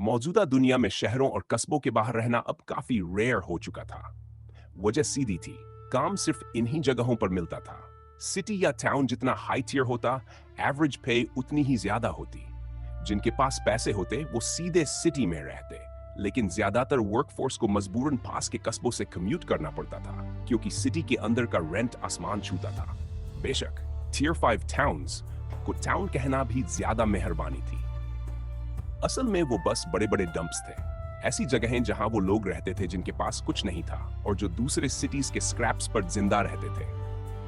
मौजूदा दुनिया में शहरों और कस्बों के बाहर रहना अब काफी रेयर हो चुका था। वजह सीधी थी, काम सिर्फ इन्हीं जगहों पर मिलता था। सिटी या टाउन जितना हाई टियर होता, एवरेज पे उतनी ही ज्यादा होती। जिनके पास पैसे होते वो सीधे सिटी में रहते, लेकिन ज्यादातर वर्कफोर्स को मजबूरन पास के कस्बों से कम्यूट करना पड़ता था, क्योंकि सिटी के अंदर का रेंट आसमान छूता था। बेशक टियर 5 टाउन्स को टाउन कहना भी ज्यादा मेहरबानी थी। असल में वो बस बड़े बड़े डंप्स थे, ऐसी जगहें जहां वो लोग रहते थे जिनके पास कुछ नहीं था और जो दूसरे सिटीज के स्क्रैप्स पर जिंदा रहते थे।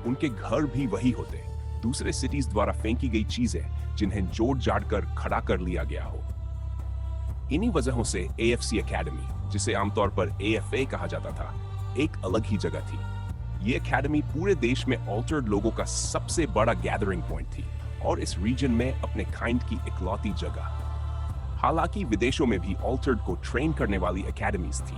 उनके घर भी वही होते, दूसरे सिटीज द्वारा फेंकी गई चीजें जिन्हें जोड़ जाड़ कर खड़ा कर लिया गया हो। इन्हीं वजहों से एएफसी एकेडमी, जिसे आमतौर पर एएफए कहा जाता था, एक अलग ही जगह थी। ये एकेडमी पूरे देश में ऑल्टर्ड लोगों का सबसे बड़ा गैदरिंग पॉइंट थी और इस रीजन में अपने काइंड की इकलौती जगह। हालांकि विदेशों में भी ऑल्टर्ड को ट्रेन करने वाली एकेडमीज थी,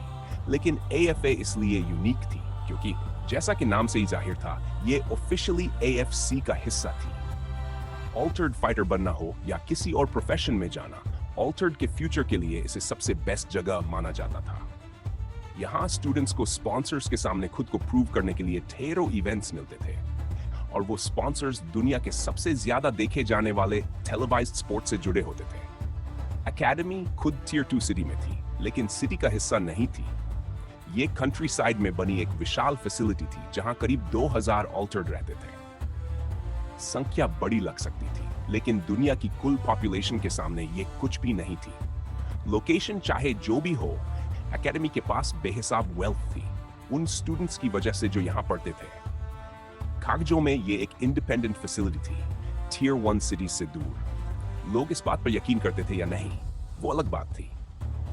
लेकिन एएफए इसलिए यूनिक थी क्योंकि जैसा कि नाम से ही जाहिर था, ये ऑफिशियली एएफसी का हिस्सा थी। ऑल्टर्ड फाइटर बनना हो या किसी और प्रोफेशन में जाना, ऑल्टर्ड के फ्यूचर के लिए इसे सबसे बेस्ट जगह माना जाता था। यहाँ स्टूडेंट्स को स्पॉन्सर्स के सामने खुद को प्रूव करने के लिए ढेरों इवेंट्स मिलते थे और वो स्पॉन्सर्स दुनिया के सबसे ज्यादा देखे जाने वाले टेलीवाइज्ड स्पोर्ट्स से जुड़े होते थे। एकेडमी खुद टियर 2 सिटी में थी, लेकिन सिटी का हिस्सा नहीं थी। ये कंट्री साइड में बनी एक विशाल फैसिलिटी थी जहां करीब 2000 ऑल्टर्ड रहते थे। संख्या बड़ी लग सकती थी, लेकिन दुनिया की कुल पॉपुलेशन के सामने ये कुछ भी नहीं थी। लोकेशन चाहे जो भी हो, एकेडमी के पास बेहिसाब वेल्थ थी, उन स्टूडेंट्स की वजह से जो यहां पढ़ते थे। कागजों में ये एक इंडिपेंडेंट फैसिलिटी थी, टियर 1 सिटी से दूर। लोग इस बात पर यकीन करते थे या नहीं, वो अलग बात थी।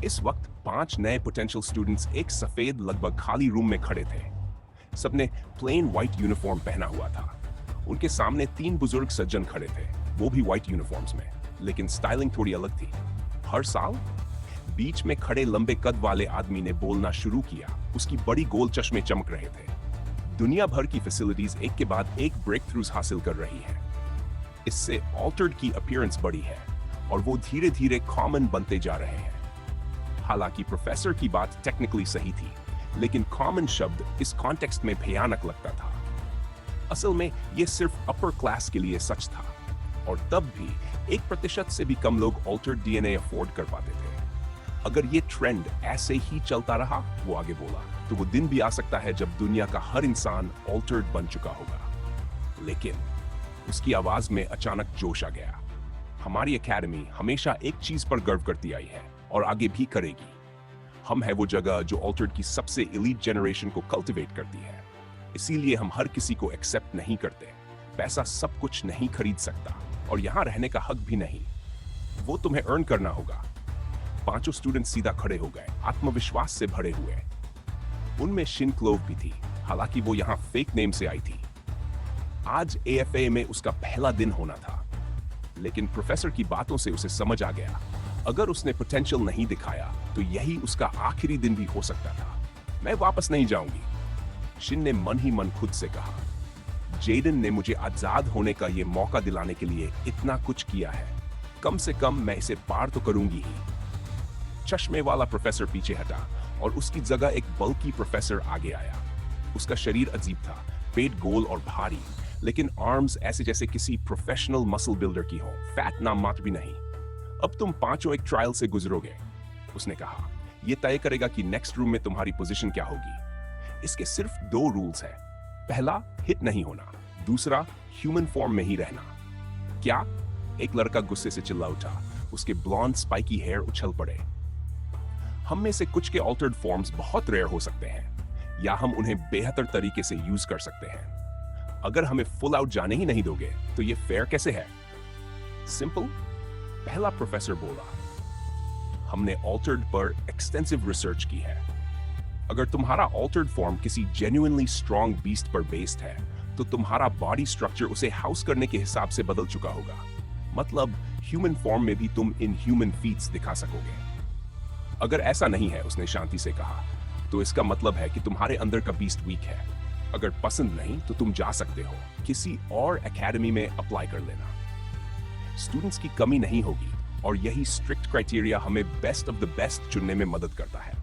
इस वक्त 5 नए पोटेंशियल स्टूडेंट्स एक सफेद लगभग खाली रूम में खड़े थे। सबने प्लेन व्हाइट यूनिफॉर्म पहना हुआ था। उनके सामने 3 बुजुर्ग सज्जन खड़े थे, वो भी व्हाइट यूनिफॉर्म्स में, लेकिन स्टाइलिंग थोड़ी अलग थी। हर साल बीच में खड़े लंबे कद वाले आदमी ने बोलना शुरू किया। उसकी बड़ी गोल चश्मे चमक रहे थे। दुनिया भर की फैसिलिटीज एक के बाद एक ब्रेक थ्रूज हासिल कर रही है। इससे ऑल्टर्ड की अपीयरेंस बढ़ी है और वो धीरे धीरे कॉमन बनते जा रहे हैं। हालांकि प्रोफेसर की बात टेक्निकली सही थी, लेकिन कॉमन शब्द इस कॉन्टेक्स्ट में भयानक लगता था। असल में ये सिर्फ अपर क्लास के लिए सच था और तब भी 1% से भी कम लोग ऑल्टर्ड डीएनए अफोर्ड कर पाते थे। अगर ये ट्रेंड ऐसे ही चलता रहा, वो आगे बोला, तो वो दिन भी आ सकता है जब दुनिया का हर इंसान ऑल्टर्ड बन चुका होगा। लेकिन उसकी आवाज में अचानक जोश आ गया। हमारी एकेडमी हमेशा एक चीज पर गर्व करती आई है और आगे भी करेगी। हम है वो जगह जो ऑल्टर्ड की सबसे एलीट जनरेशन को कल्टीवेट करती है। इसीलिए हम हर किसी को एक्सेप्ट नहीं करते। पैसा सब कुछ नहीं खरीद सकता और यहाँ रहने का हक भी नहीं, वो तुम्हें अर्न करना होगा। 5 स्टूडेंट सीधा खड़े हो गए, आत्मविश्वास से भरे हुए। उनमें शिन क्लोव भी थी, हालांकि वो यहाँ फेक नेम से आई थी। आज एएफए में उसका पहला दिन होना था, लेकिन प्रोफेसर की बातों से उसे समझ आ गया, अगर उसने पोटेंशियल नहीं दिखाया तो यही उसका आखिरी दिन भी हो सकता था। मैं वापस नहीं जाऊंगी, शिन ने मन ही मन खुद से कहा। जेडन ने मुझे आजाद होने का ये मौका दिलाने के लिए इतना कुछ किया है, कम से कम मैं इसे पार तो करूंगी ही। चश्मे वाला प्रोफेसर पीछे हटा और उसकी जगह एक बल्कि प्रोफेसर आगे आया। उसका शरीर अजीब था, पेट गोल और भारी, लेकिन आर्म्स ऐसे जैसे किसी प्रोफेशनल मसल बिल्डर की हो, फैट नाम मात्र भी नहीं। अब तुम 5 एक ट्रायल से गुजरोगे, उसने कहा। यह तय करेगा कि नेक्स्ट रूम में तुम्हारी पोजीशन क्या होगी। इसके सिर्फ 2 रूल्स हैं। पहला, हिट नहीं होना। दूसरा, ह्यूमन फॉर्म में ही रहना। क्या? एक लड़का गुस्से से चिल्ला उठा। उसके ब्लॉन्ड स्पाइकी हेयर उछल पड़े। हम में से कुछ के ऑल्टर्ड फॉर्म्स बहुत रेयर हो सकते हैं, या हम उन्हें बेहतर तरीके से यूज कर सकते हैं। अगर हमें फुल आउट जाने ही नहीं दोगे तो ये फेयर कैसे है? सिंपल, पहला प्रोफेसर बोला। हमने ऑल्टर्ड पर एक्सटेंसिव रिसर्च की है। अगर तुम्हारा ऑल्टर्ड फॉर्म किसी जेन्युइनली स्ट्रॉन्ग बीस्ट पर बेस्ड है, तो तुम्हारा बॉडी स्ट्रक्चर उसे हाउस करने के हिसाब से बदल चुका होगा। मतलब ह्यूमन फॉर्म में भी तुम इन ह्यूमन फीट्स दिखा सकोगे। अगर ऐसा नहीं है, उसने शांति से कहा, तो इसका मतलब है कि तुम्हारे अंदर का बीस्ट वीक है। अगर पसंद नहीं तो तुम जा सकते हो, किसी और एकेडमी में अप्लाई कर लेना। स्टूडेंट्स की कमी नहीं होगी, और यही स्ट्रिक्ट क्राइटेरिया हमें बेस्ट ऑफ द बेस्ट चुनने में मदद करता है।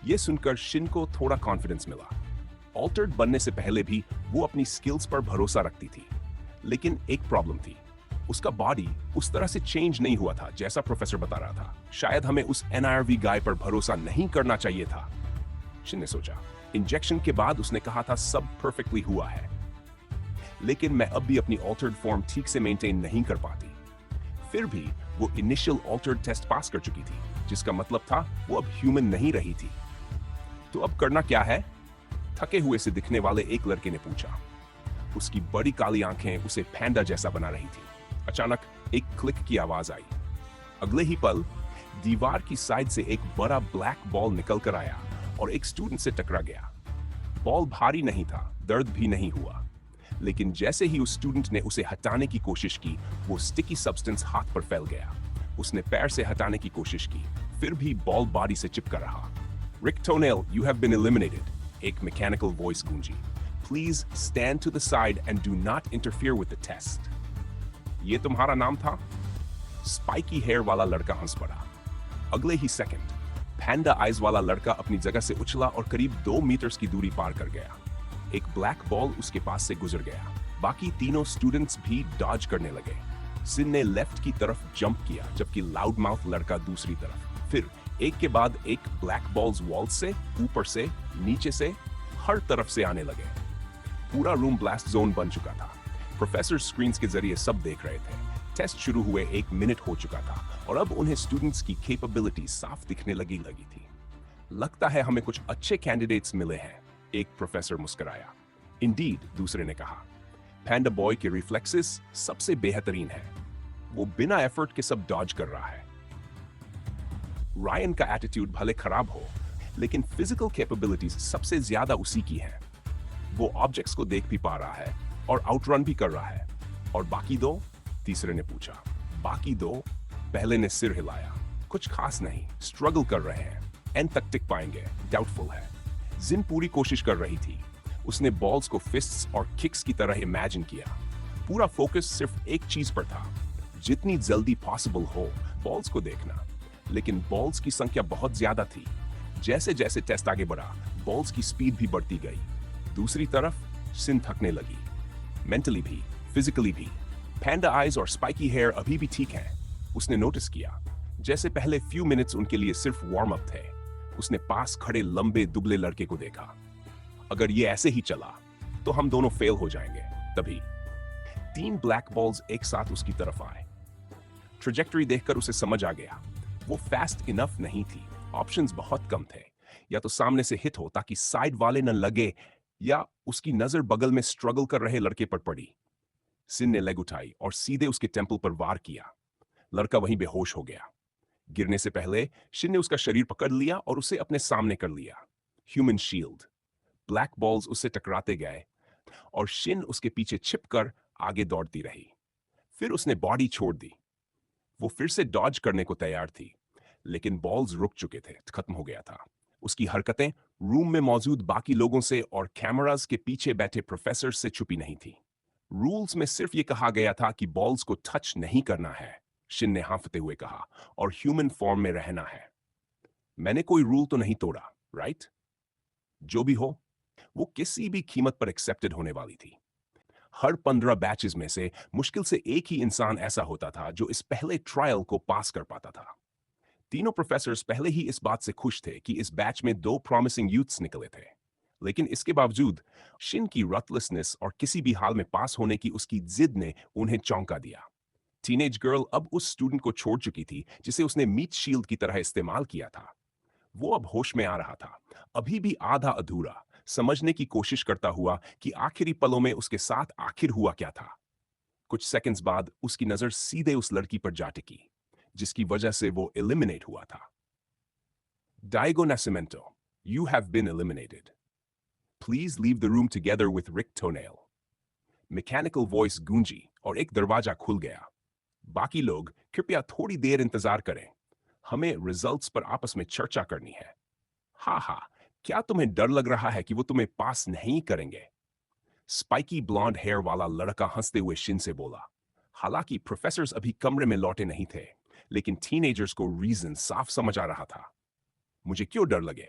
यह सुनकर शिन को थोड़ा कॉन्फिडेंस मिला। ऑल्टर्ड बनने से पहले भी वो अपनी स्किल्स पर भरोसा रखती थी, लेकिन एक प्रॉब्लम थी, उसका बॉडी उस तरह से चेंज नहीं हुआ था जैसा प्रोफेसर बता रहा था। शायद हमें उस NIRV गाय पर भरोसा नहीं करना चाहिए था, शिन ने सोचा। इंजेक्शन के बाद उसने कहा था सब परफेक्टली हुआ है, लेकिन मैं अब भी अपनी ऑल्टर्ड फॉर्म ठीक से मेंटेन नहीं कर पाती। फिर भी वो इनिशियल ऑल्टर्ड टेस्ट पास कर चुकी थी, जिसका मतलब था वो अब ह्यूमन नहीं रही थी। तो अब करना क्या है? थके हुए से दिखने वाले एक लड़के ने पूछा। उसकी बड़ी काली आंखें उसे पैंडा जैसा बना रही थी। अचानक एक क्लिक की आवाज आई। अगले ही पल दीवार की साइड से एक बड़ा ब्लैक बॉल निकल कर आया और एक स्टूडेंट से टकरा गया। बॉल भारी नहीं था, दर्द भी नहीं हुआ, लेकिन जैसे ही उस स्टूडेंट ने उसे हटाने की कोशिश की, वो स्टिकी सब्सटेंस हाथ पर फैल गया। उसने पैर से हटाने की कोशिश की, फिर भी बॉल बॉडी से चिपका रहा। Rick Toenail, you have been eliminated, एक मैकेनिकल वॉइस गूंजी। Please stand to the side and do not interfere with the test. ये तुम्हारा नाम था? स्पाइकी हेयर वाला लड़का हंस पड़ा। अगले ही सेकंड पैंडा आइज वाला लड़का अपनी जगह से उछला और करीब 2 मीटर्स की दूरी पार कर गया। एक ब्लैक बॉल उसके पास से गुजर गया। बाकी तीनों स्टूडेंट्स भी डॉज करने लगे। सिन ने लेफ्ट की तरफ जंप किया, जबकि लाउड माउथ लड़का दूसरी तरफ। फिर एक के बाद एक ब्लैक बॉल्स वॉल से, ऊपर से, नीचे से, हर तरफ से आने लगे। पूरा रूम ब्लास्ट जोन बन चुका था। प्रोफेसर स्क्रीन के जरिए सब देख रहे थे। टेस्ट शुरू हुए 1 मिनट हो चुका था और अब उन्हें स्टूडेंट्स की कैपेबिलिटी साफ दिखने लगी थी। लगता है हमें कुछ अच्छे कैंडिडेट्स मिले हैं, एक प्रोफेसर मुस्कुराया। इंडीड, दूसरे ने कहा। पैंडा बॉय के रिफ्लेक्सेस सबसे बेहतरीन है। वो बिना एफर्ट के सब डॉज कर रहा है। रायन का एटीट्यूड भले खराब हो, लेकिन फिजिकल कैपेबिलिटीज सबसे ज्यादा उसी की है। वो ऑब्जेक्ट्स को देख भी पा रहा है और आउटरन भी कर रहा है। और बाकी दो? तीसरे ने पूछा। बाकी दो? पहले ने सिर हिलाया। कुछ खास नहीं, स्ट्रगल कर रहे हैं। एंड तक टिक पाएंगे, डाउटफुल है। जिन पूरी कोशिश कर रही थी। उसने बॉल्स को फिस्ट्स और किक्स की तरह इमेजिन किया। पूरा फोकस सिर्फ एक चीज पर था, जितनी जल्दी पॉसिबल हो बॉल्स को देखना। लेकिन बॉल्स की संख्या बहुत ज्यादा थी। जैसे जैसे टेस्ट आगे बढ़ा, बॉल्स की स्पीड भी बढ़ती गई। दूसरी तरफ सिन थकने लगी, मेंटली भी, फिजिकली भी। पैंडा आइज और स्पाइकी हेयर अभी भी ठीक हैं। उसने नोटिस किया, जैसे पहले फ्यू मिनट्स उनके लिए सिर्फ वार्म अप थे। उसने पास खड़े लंबे दुबले लड़के को देखा। अगर ये ऐसे ही चला तो हम दोनों फेल हो जाएंगे। तभी 3 ब्लैक बॉल्स एक साथ उसकी तरफ आए। ट्रेजेक्टरी देखकर उसे समझ आ गया, वो फास्ट इनफ नहीं थी। ऑप्शंस बहुत कम थे। या तो सामने से हिट हो ताकि साइड वाले न लगे, या उसकी नजर बगल में स्ट्रगल कर रहे लड़के पर पड़ी। सिन ने लेग उठाई और सीधे उसके टेंपल पर वार किया। लड़का वहीं बेहोश हो गया। गिरने से पहले शिन ने उसका शरीर पकड़ लिया और उसे अपने सामने कर लिया। Human shield. ब्लैक बॉल्स उससे टकराते गए और शिन उसके पीछे छिपकर आगे दौड़ती रही। फिर उसने बॉडी छोड़ दी। वो फिर से डॉज करने को तैयार थी, लेकिन बॉल्स रुक चुके थे, खत्म हो गया था। उसकी हरकतें रूम में मौजूद बाकी लोगों से और कैमरास के पीछे बैठे प्रोफेसर से छुपी नहीं थी। रूल्स में सिर्फ ये कहा गया था कि बॉल्स को टच नहीं करना है, शिन ने हांफते हुए कहा, और ह्यूमन फॉर्म में रहना है। मैंने कोई रूल तो नहीं तोड़ा, राइट? जो भी हो, वो किसी भी कीमत पर एक्सेप्टेड होने वाली थी। हर 15 बैचेस में से मुश्किल से एक ही इंसान ऐसा होता था जो इस पहले ट्रायल को पास कर पाता था। तीनों प्रोफेसर्स पहले ही इस बात से खुश थे कि इस बैच में 2 प्रॉमिसिंग यूथ्स निकले थे। लेकिन इसके बावजूद शिन की रटलेसनेस और किसी भी हाल में पास होने की उसकी जिद ने उन्हें चौंका दिया। टीनेज गर्ल अब उस स्टूडेंट को छोड़ चुकी थी जिसे उसने मीट शील्ड की तरह इस्तेमाल किया था। वो अब होश में आ रहा था, अभी भी आधा अधूरा, समझने की कोशिश करता हुआ कि आखिरी पलों में उसके साथ आखिर हुआ क्या था। कुछ सेकंड्स बाद उसकी नजर सीधे उस लड़की पर जा टिकी, जिसकी वजह से वो एलिमिनेट हुआ था। डाइगो Nascimento, you have been eliminated. Please leave the room together with Rick Toenail. Mechanical voice गूंजी और एक दरवाजा खुल गया। बाकी लोग कृपया थोड़ी देर इंतजार करें, हमें रिजल्ट्स पर आपस में चर्चा करनी है। हा, क्या तुम्हें डर लग रहा है कि वो तुम्हें पास नहीं करेंगे? स्पाइकी ब्लॉन्ड हेयर वाला लड़का हंसते हुए शिन से बोला। हालांकि प्रोफेसर्स अभी कमरे में लौटे नहीं थे, लेकिन टीनेजर्स को रीजन साफ समझ आ रहा था। मुझे क्यों डर लगे?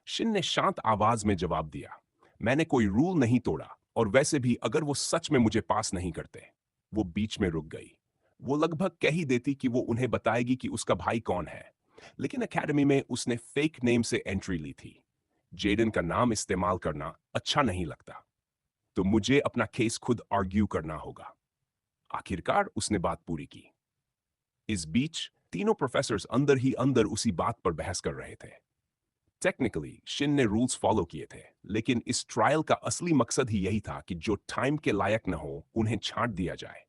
शिन ने शांत आवाज में जवाब दिया, मैंने कोई रूल नहीं तोड़ा, और वैसे भी अगर वो सच में मुझे पास नहीं करते। वो बीच में रुक गई। वो लगभग कह ही देती कि वो उन्हें बताएगी कि उसका भाई कौन है, लेकिन एकेडमी में उसने फेक नेम से एंट्री ली थी। जेडन का नाम इस्तेमाल करना अच्छा नहीं लगता, तो मुझे अपना केस खुद आर्ग्यू करना होगा। आखिरकार उसने बात पूरी की। इस बीच तीनों प्रोफेसर्स अंदर ही अंदर उसी बात पर बहस कर रहे थे। टेक्निकली शिन ने रूल्स फॉलो किए थे, लेकिन इस ट्रायल का असली मकसद ही यही था कि जो टाइम के लायक न हो उन्हें छांट दिया जाए।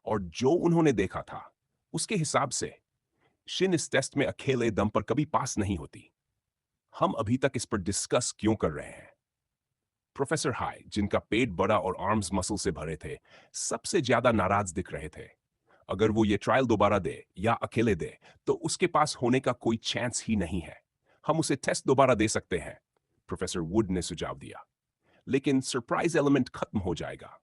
और जो उन्होंने देखा था, उसके हिसाब से शिन इस टेस्ट में अकेले दम पर कभी पास नहीं होती। हम अभी तक इस पर डिस्कस क्यों कर रहे हैं? प्रोफेसर हाई, जिनका पेट बड़ा और आर्म्स मसल से भरे थे, सबसे ज्यादा नाराज दिख रहे थे। अगर वो ये ट्रायल दोबारा दे या अकेले दे, तो उसके पास होने का कोई चांस ही नहीं है। हम उसे टेस्ट दोबारा दे सकते हैं, प्रोफेसर वुड ने सुझाव दिया, लेकिन सरप्राइज एलिमेंट खत्म हो जाएगा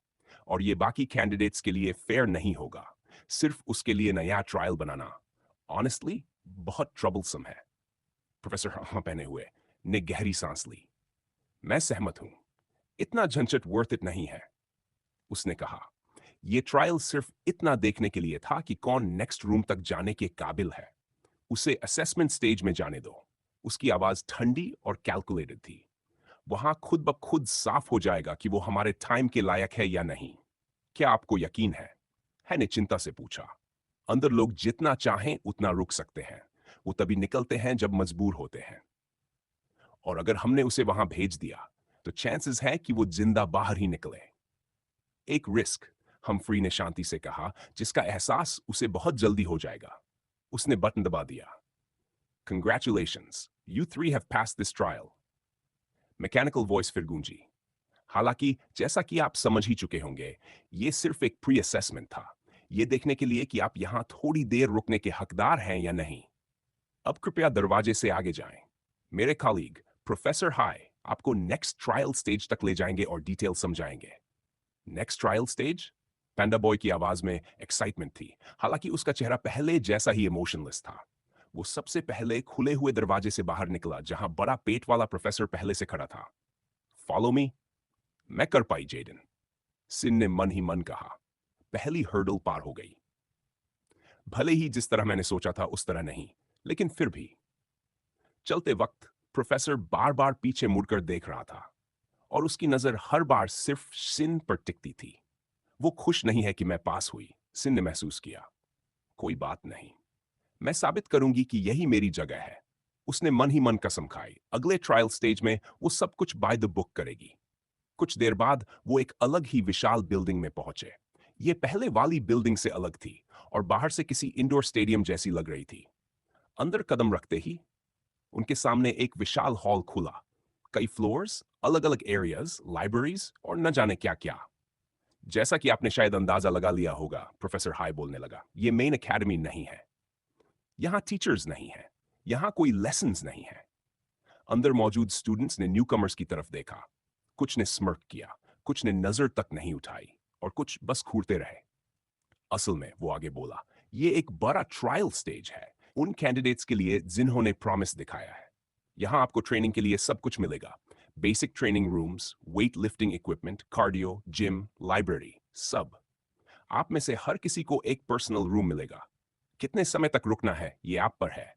और ये बाकी कैंडिडेट्स के लिए फेयर नहीं होगा। सिर्फ उसके लिए नया ट्रायल बनाना ऑनेस्टली बहुत ट्रबलसम है। प्रोफेसर हाँ पहने हुए ने गहरी सांस ली। मैं सहमत हूं, इतना झंझट वर्थ इट नहीं है, उसने कहा। यह ट्रायल सिर्फ इतना देखने के लिए था कि कौन नेक्स्ट रूम तक जाने के काबिल है। उसे असेसमेंट स्टेज में जाने दो। उसकी आवाज ठंडी और कैलकुलेटेड थी। वहां खुद ब खुद साफ हो जाएगा कि वो हमारे टाइम के लायक है या नहीं। क्या आपको यकीन है ने चिंता से पूछा। अंदर लोग जितना चाहें उतना रुक सकते हैं, वो तभी निकलते हैं जब मजबूर होते हैं। और अगर हमने उसे वहां भेज दिया, तो चांसेस है कि वो जिंदा बाहर ही निकले। एक रिस्क, हम्फ्री ने शांति से कहा, जिसका एहसास उसे बहुत जल्दी हो जाएगा। उसने बटन दबा दिया। Congratulations, you three have passed this trial. Mechanical voice फिर गूंजी। हालांकि जैसा कि आप समझ ही चुके होंगे, ये सिर्फ एक प्री असेसमेंट था, ये देखने के लिए कि आप यहां थोड़ी देर रुकने के हकदार हैं या नहीं। अब कृपया दरवाजे से आगे जाएं। मेरे कॉलीग प्रोफेसर हाई आपको नेक्स्ट ट्रायल स्टेज तक ले जाएंगे और डिटेल समझाएंगे। Next trial stage? Panda boy की आवाज में एक्साइटमेंट थी, हालांकि उसका चेहरा पहले जैसा ही इमोशनलेस था। वो सबसे पहले खुले हुए दरवाजे से बाहर निकला, जहां बड़ा पेट वाला प्रोफेसर पहले से खड़ा था। Follow me. मैं कर पाई जेडन, सिन ने मन ही मन कहा। पहली हर्डल पार हो गई। भले ही जिस तरह मैंने सोचा था उस तरह नहीं, लेकिन फिर भी। चलते वक्त प्रोफेसर बार बार पीछे मुड़कर देख रहा था, और उसकी नजर हर बार सिर्फ सिन पर टिकती थी। वो खुश नहीं है कि मैं पास हुई, सिन ने महसूस किया। कोई बात नहीं, मैं साबित करूंगी कि यही मेरी जगह है। उसने मन ही मन कसम खाई, अगले ट्रायल स्टेज में वो सब कुछ बाय द बुक करेगी। कुछ देर बाद वो एक अलग ही विशाल बिल्डिंग में पहुंचे। ये पहले वाली बिल्डिंग से अलग थी और बाहर से किसी इंडोर स्टेडियम जैसी लग रही थी। अंदर कदम रखते ही उनके सामने एक विशाल हॉल खुला। कई फ्लोर्स, अलग अलग एरियाज, लाइब्रेरीज और न जाने क्या क्या। जैसा कि आपने शायद अंदाजा लगा लिया होगा, प्रोफेसर हाई बोलने लगा, ये मेन एकेडमी नहीं है। यहां टीचर्स नहीं है, यहां कोई लेसन्स नहीं है। अंदर मौजूद स्टूडेंट्स ने न्यूकमर्स की तरफ देखा। कुछ ने स्मर्क किया, कुछ ने नजर तक नहीं उठाई, और कुछ बस घूरते रहे। असल में, वो आगे बोला, ये एक बड़ा ट्रायल स्टेज है उन कैंडिडेट्स के लिए जिन्होंने प्रॉमिस दिखाया है। यहां आपको ट्रेनिंग के लिए सब कुछ मिलेगा। Basic training rooms, weight lifting equipment, cardio, gym, library, सब। आप में से हर किसी को एक पर्सनल रूम मिलेगा। कितने समय तक रुकना है ये आप पर है।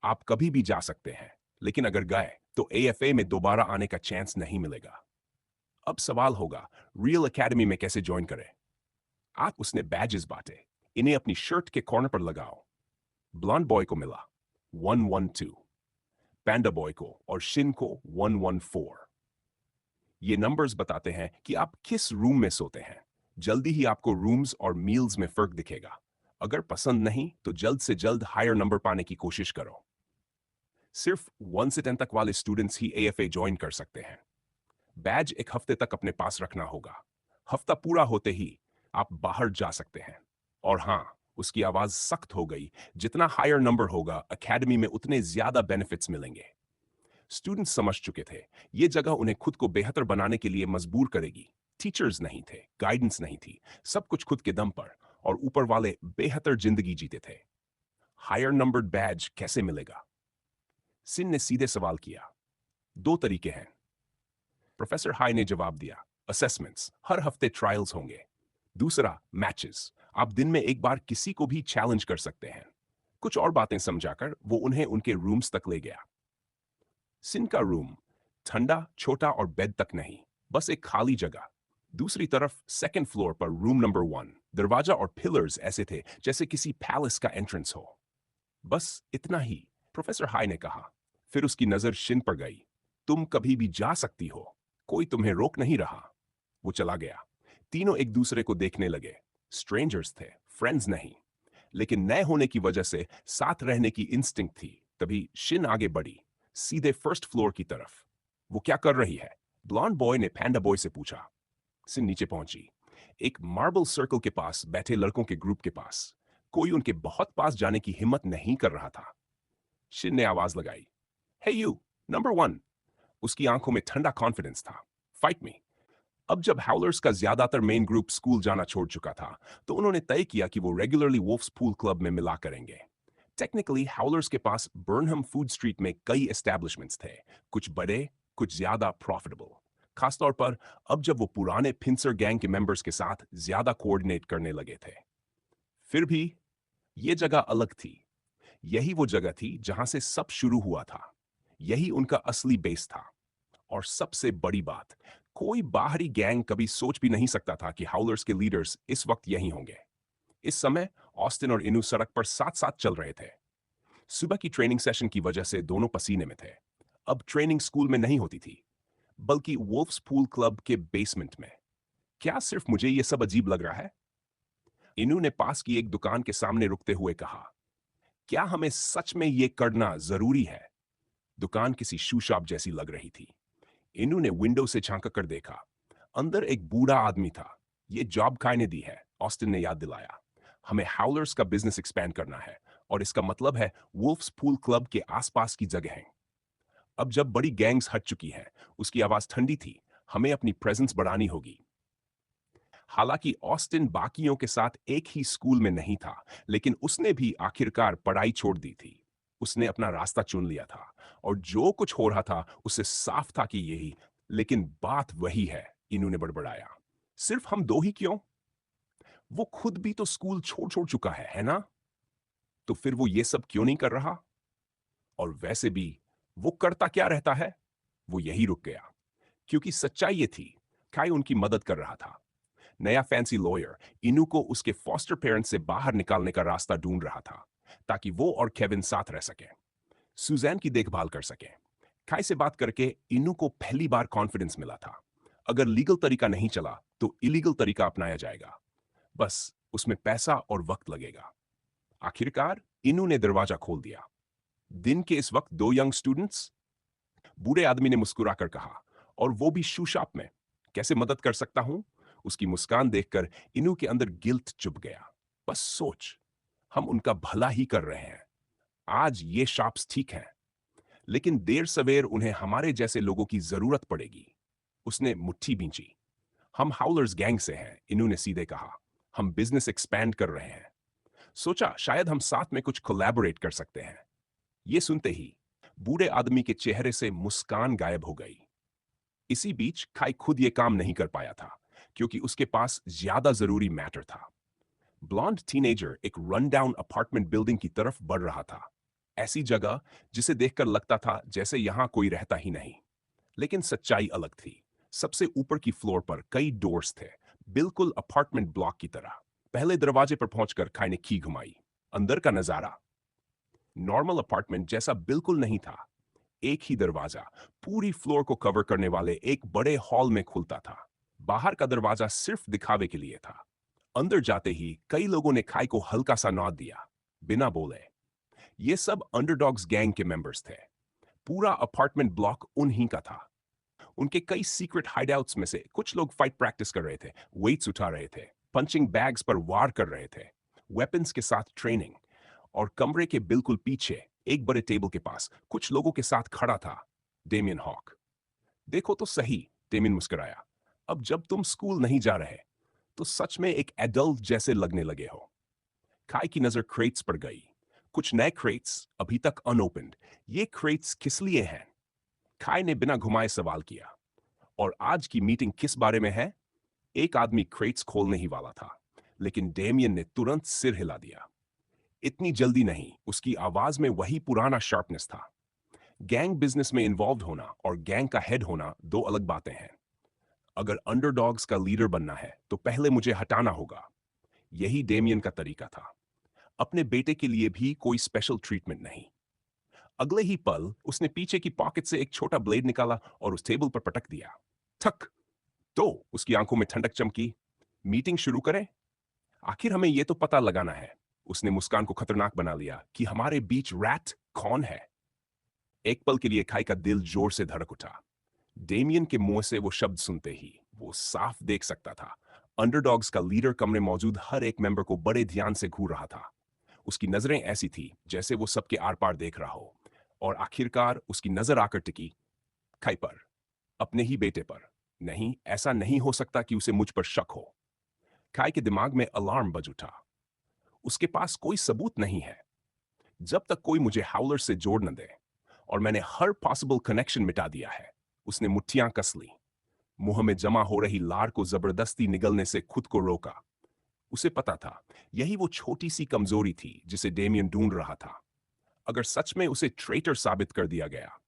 आप कभी भी जा सकते हैं, लेकिन अगर गए तो एएफए में दोबारा आने का चांस नहीं मिलेगा। अब सवाल होगा, रियल एकेडमी में कैसे ज्वाइन करें? आप उसने बैजेस बांटे, इन्हें अपनी शर्ट के कॉर्नर पर लगाओ। ब्लॉन्ड बॉय को मिला 112, पैंडा बॉय को और शिन को 114। ये नंबर्स बताते हैं कि आप किस रूम में सोते हैं। जल्दी ही आपको रूम्स और मील्स में फर्क दिखेगा। अगर पसंद नहीं तो जल्द से जल्द हायर नंबर पाने की कोशिश करो। सिर्फ 1 से 10 तक वाले स्टूडेंट्स ही एएफए ज्वाइन कर सकते हैं। बैज एक हफ्ते तक अपने पास रखना होगा। हफ्ता पूरा होते ही आप बाहर जा सकते हैं। और हां, उसकी आवाज सख्त हो गई, जितना हायर नंबर होगा एकेडमी में उतने ज्यादा बेनिफिट्स मिलेंगे। स्टूडेंट्स समझ चुके थे, ये जगह उन्हें खुद को बेहतर बनाने के लिए मजबूर करेगी। टीचर्स नहीं थे, गाइडेंस नहीं थी, सब कुछ खुद के दम पर। और ऊपर वाले बेहतर जिंदगी जीते थे। हायर नंबर्ड बैज कैसे मिलेगा? सिन ने सीधे सवाल किया। दो तरीके हैं। प्रोफेसर हाई ने जवाब दिया, असेसमेंट्स, हर हफ्ते ट्रायल्स होंगे। दूसरा, मैचेस, आप दिन में एक बार किसी को भी चैलेंज कर सकते हैं। कुछ और बातें समझाकर वो उन्हें उनके रूम्स तक ले गया। सिन का रूम ठंडा, छोटा और बेड तक नहीं, बस एक खाली जगह। दूसरी तरफ सेकंड फ्लोर पर रूम नंबर 1, दरवाजा और पिलर्स ऐसे थे जैसे किसी पैलेस का एंट्रेंस हो। बस इतना ही, प्रोफेसर हाई ने कहा। फिर उसकी नजर शिन पर गई। तुम कभी भी जा सकती हो, कोई तुम्हें रोक नहीं रहा। वो चला गया। तीनों एक दूसरे को देखने लगे। स्ट्रेंजर्स थे, फ्रेंड्स नहीं, लेकिन नए होने की वजह से साथ रहने की इंस्टिंक्ट थी। तभी शिन आगे बढ़ी, सीधे फर्स्ट फ्लोर की तरफ। वो क्या कर रही है? ब्लॉन्ड बॉय ने पैंडा बॉय से पूछा। सिन नीचे पहुंची, एक मार्बल सर्कल के पास बैठे लड़कों के ग्रुप के पास। कोई उनके बहुत पास जाने की हिम्मत नहीं कर रहा था। शिन ने आवाज लगाई, हे यू, नंबर 1। उसकी आंखों में ठंडा कॉन्फिडेंस था। Fight me. अब जब हाउलर्स का ज्यादातर मेन ग्रुप स्कूल जाना छोड़ चुका था, तो उन्होंने तय किया कि वो रेगुलरली वुल्फ्स पूल क्लब में मिला करेंगे। टेक्निकली हाउलर्स के पास बर्नहम फूड स्ट्रीट में कई एस्टैब्लिशमेंट्स थे, कुछ बड़े, कुछ ज्यादा प्रॉफिटेबल। खासतौर पर अब जब वो पुराने फिंसर गैंग के मेंबर्स के साथ ज्यादा कोऑर्डिनेट करने लगे थे। फिर भी ये जगह अलग थी। यही वो जगह थी जहां से सब शुरू हुआ था। यही उनका असली बेस था। और सबसे बड़ी बात, कोई बाहरी गैंग कभी सोच भी नहीं सकता था कि हाउलर्स के लीडर्स इस वक्त यहीं होंगे। इस समय ऑस्टिन और इनू सड़क पर साथ साथ चल रहे थे। सुबह की ट्रेनिंग सेशन की वजह से दोनों पसीने में थे। अब ट्रेनिंग स्कूल में नहीं होती थी, बल्कि वुल्फ्स पूल क्लब के बेसमेंट में। क्या सिर्फ मुझे यह सब अजीब लग रहा है? इनू ने पास की एक दुकान के सामने रुकते हुए कहा, क्या हमें सच में यह करना जरूरी है? दुकान किसी शू शॉप जैसी लग रही थी। इनू ने विंडो से झांक कर देखा। अंदर एक बूढ़ा आदमी था। ये जॉब कायने दी है, ऑस्टिन ने याद दिलाया। हमें हाउलर्स का बिजनेस एक्सपैंड करना है, और इसका मतलब है वुल्फ्स पूल क्लब के आसपास की जगहें। अब जब बड़ी गैंग्स हट चुकी हैं, उसकी आवाज ठंडी थी, हमें अपनी प्रेजेंस बढ़ानी होगी। हालांकि ऑस्टिन बाकियों के साथ एक ही स्कूल में नहीं था, लेकिन उसने भी आखिरकार पढ़ाई छोड़ दी थी। उसने अपना रास्ता चुन लिया था, और जो कुछ हो रहा था उससे साफ था कि यही। लेकिन बात वही है, इन्होंने बड़बड़ाया। सिर्फ हम दो ही क्यों? वो खुद भी तो स्कूल छोड़ छोड़ चुका है ना? तो फिर वो ये सब क्यों नहीं कर रहा? और वैसे भी वो करता क्या रहता है? वो यही रुक गया, क्योंकि सच्चाई ये थी, काई उनकी मदद कर रहा था। नया फैंसी लॉयर इनू को उसके फॉस्टर पेरेंट्स से बाहर निकालने का रास्ता ढूंढ रहा था, ताकि वो और केविन साथ रह सके, सुजैन की देखभाल कर सके। काई से बात करके इनू को पहली बार कॉन्फिडेंस मिला था। अगर लीगल तरीका नहीं चला तो इलीगल तरीका अपनाया जाएगा। बस उसमें पैसा और वक्त लगेगा। आखिरकार इनू ने दरवाजा खोल दिया। दिन के इस वक्त दो यंग स्टूडेंट्स? बूढ़े आदमी ने मुस्कुराकर कहा, और वो भी शू शॉप में। कैसे मदद कर सकता हूं? उसकी मुस्कान देखकर इनू के अंदर गिल्ट चुभ गया। बस सोच, हम उनका भला ही कर रहे हैं। आज ये शॉप्स ठीक हैं, लेकिन देर सवेर उन्हें हमारे जैसे लोगों की जरूरत पड़ेगी। उसने मुट्ठी भींची। हम हाउलर्स गैंग से हैं, इनू ने सीधे कहा। हम बिजनेस एक्सपैंड कर रहे हैं। सोचा शायद हम साथ में कुछ कोलैबोरेट कर सकते हैं। ये सुनते ही बूढ़े आदमी के चेहरे से मुस्कान गायब हो गई। इसी बीच खाई खुद ये काम नहीं कर पाया था, क्योंकि उसके पास ज्यादा जरूरी मैटर था। ब्लॉन्ड टीनेजर एक रन डाउन अपार्टमेंट बिल्डिंग की तरफ बढ़ रहा था। ऐसी जगह जिसे देखकर लगता था जैसे यहां कोई रहता ही नहीं। लेकिन सच्चाई अलग थी। सबसे ऊपर की फ्लोर पर कई डोर्स थे, बिल्कुल अपार्टमेंट ब्लॉक की तरह। पहले दरवाजे पर पहुंचकर खाई ने की घुमाई। अंदर का नजारा नॉर्मल अपार्टमेंट जैसा बिल्कुल नहीं था। एक ही दरवाजा पूरी फ्लोर को कवर करने वाले एक बड़े हॉल में खुलता था। बाहर का दरवाजा सिर्फ दिखावे के लिए था। अंदर जाते ही कई लोगों ने खाई को हल्का सा नॉड दिया, बिना बोले। ये सब अंडरडॉग्स गैंग के मेंबर्स थे। पूरा अपार्टमेंट ब्लॉक उन्हीं का था। उनके कई सीक्रेट हाइडआउट्स में से कुछ लोग फाइट प्रैक्टिस कर रहे थे, वेट्स उठा रहे थे, पंचिंग बैग्स पर वार कर रहे थे, वेपन्स के साथ ट्रेनिंग। और कमरे के बिल्कुल पीछे एक बड़े टेबल के पास कुछ लोगों के साथ खड़ा था डेमियन हॉक। देखो तो सही, डेमियन मुस्कुराया। अब जब तुम स्कूल नहीं जा रहे, तो सच में एक एडल्ट जैसे लगने लगे हो। काय की नजर क्रेट्स पर गई। कुछ नए क्रेट्स अभी तक अनओपन्ड। ये क्रेट्स किस लिए हैं? काय ने बिना घुमाए सवाल किया। और आज की मीटिंग किस बारे में है? एक आदमी क्रेट्स खोलने ही वाला था, लेकिन डेमियन ने तुरंत सिर हिला दिया। इतनी जल्दी नहीं। उसकी आवाज में वही पुराना शार्पनेस था। गैंग बिजनेस में इन्वॉल्व होना और गैंग का हेड होना दो अलग बातें हैं। अगर अंडरडॉग्स का लीडर बनना है तो पहले मुझे हटाना होगा। यही डेमियन का तरीका था। अपने बेटे के लिए भी कोई स्पेशल ट्रीटमेंट नहीं। अगले ही पल उसने पीछे की पॉकेट से एक छोटा ब्लेड निकाला और उस टेबल पर पटक दिया। ठक। तो उसकी आंखों में ठंडक चमकी। मीटिंग शुरू करें। आखिर हमें यह तो पता लगाना है। उसने मुस्कान को खतरनाक बना लिया कि हमारे बीच रैट कौन है। एक पल के लिए खाई का दिल जोर से धड़क उठा। डेमियन के मुंह से वो शब्द सुनते ही वो साफ देख सकता था। अंडरडॉग्स का लीडर कमरे मौजूद हर एक मेंबर को बड़े ध्यान से घूर रहा था। उसकी नजरें ऐसी थी जैसे वो सबके आर पार देख रहा हो। और आखिरकार उसकी नजर आकर टिकी खाई पर। अपने ही बेटे पर। नहीं, ऐसा नहीं हो सकता कि उसे मुझ पर शक हो। खाई के दिमाग में अलार्म बज उठा। उसके पास कोई सबूत नहीं है। जब तक कोई मुझे हाउलर से जोड़ न दे। और मैंने हर पॉसिबल कनेक्शन मिटा दिया है। उसने मुट्ठियां कस ली। मुंह में जमा हो रही लार को जबरदस्ती निगलने से खुद को रोका। उसे पता था यही वो छोटी सी कमजोरी थी जिसे डेमियन ढूंढ रहा था। अगर सच में उसे ट्रेटर साबित कर दिया गया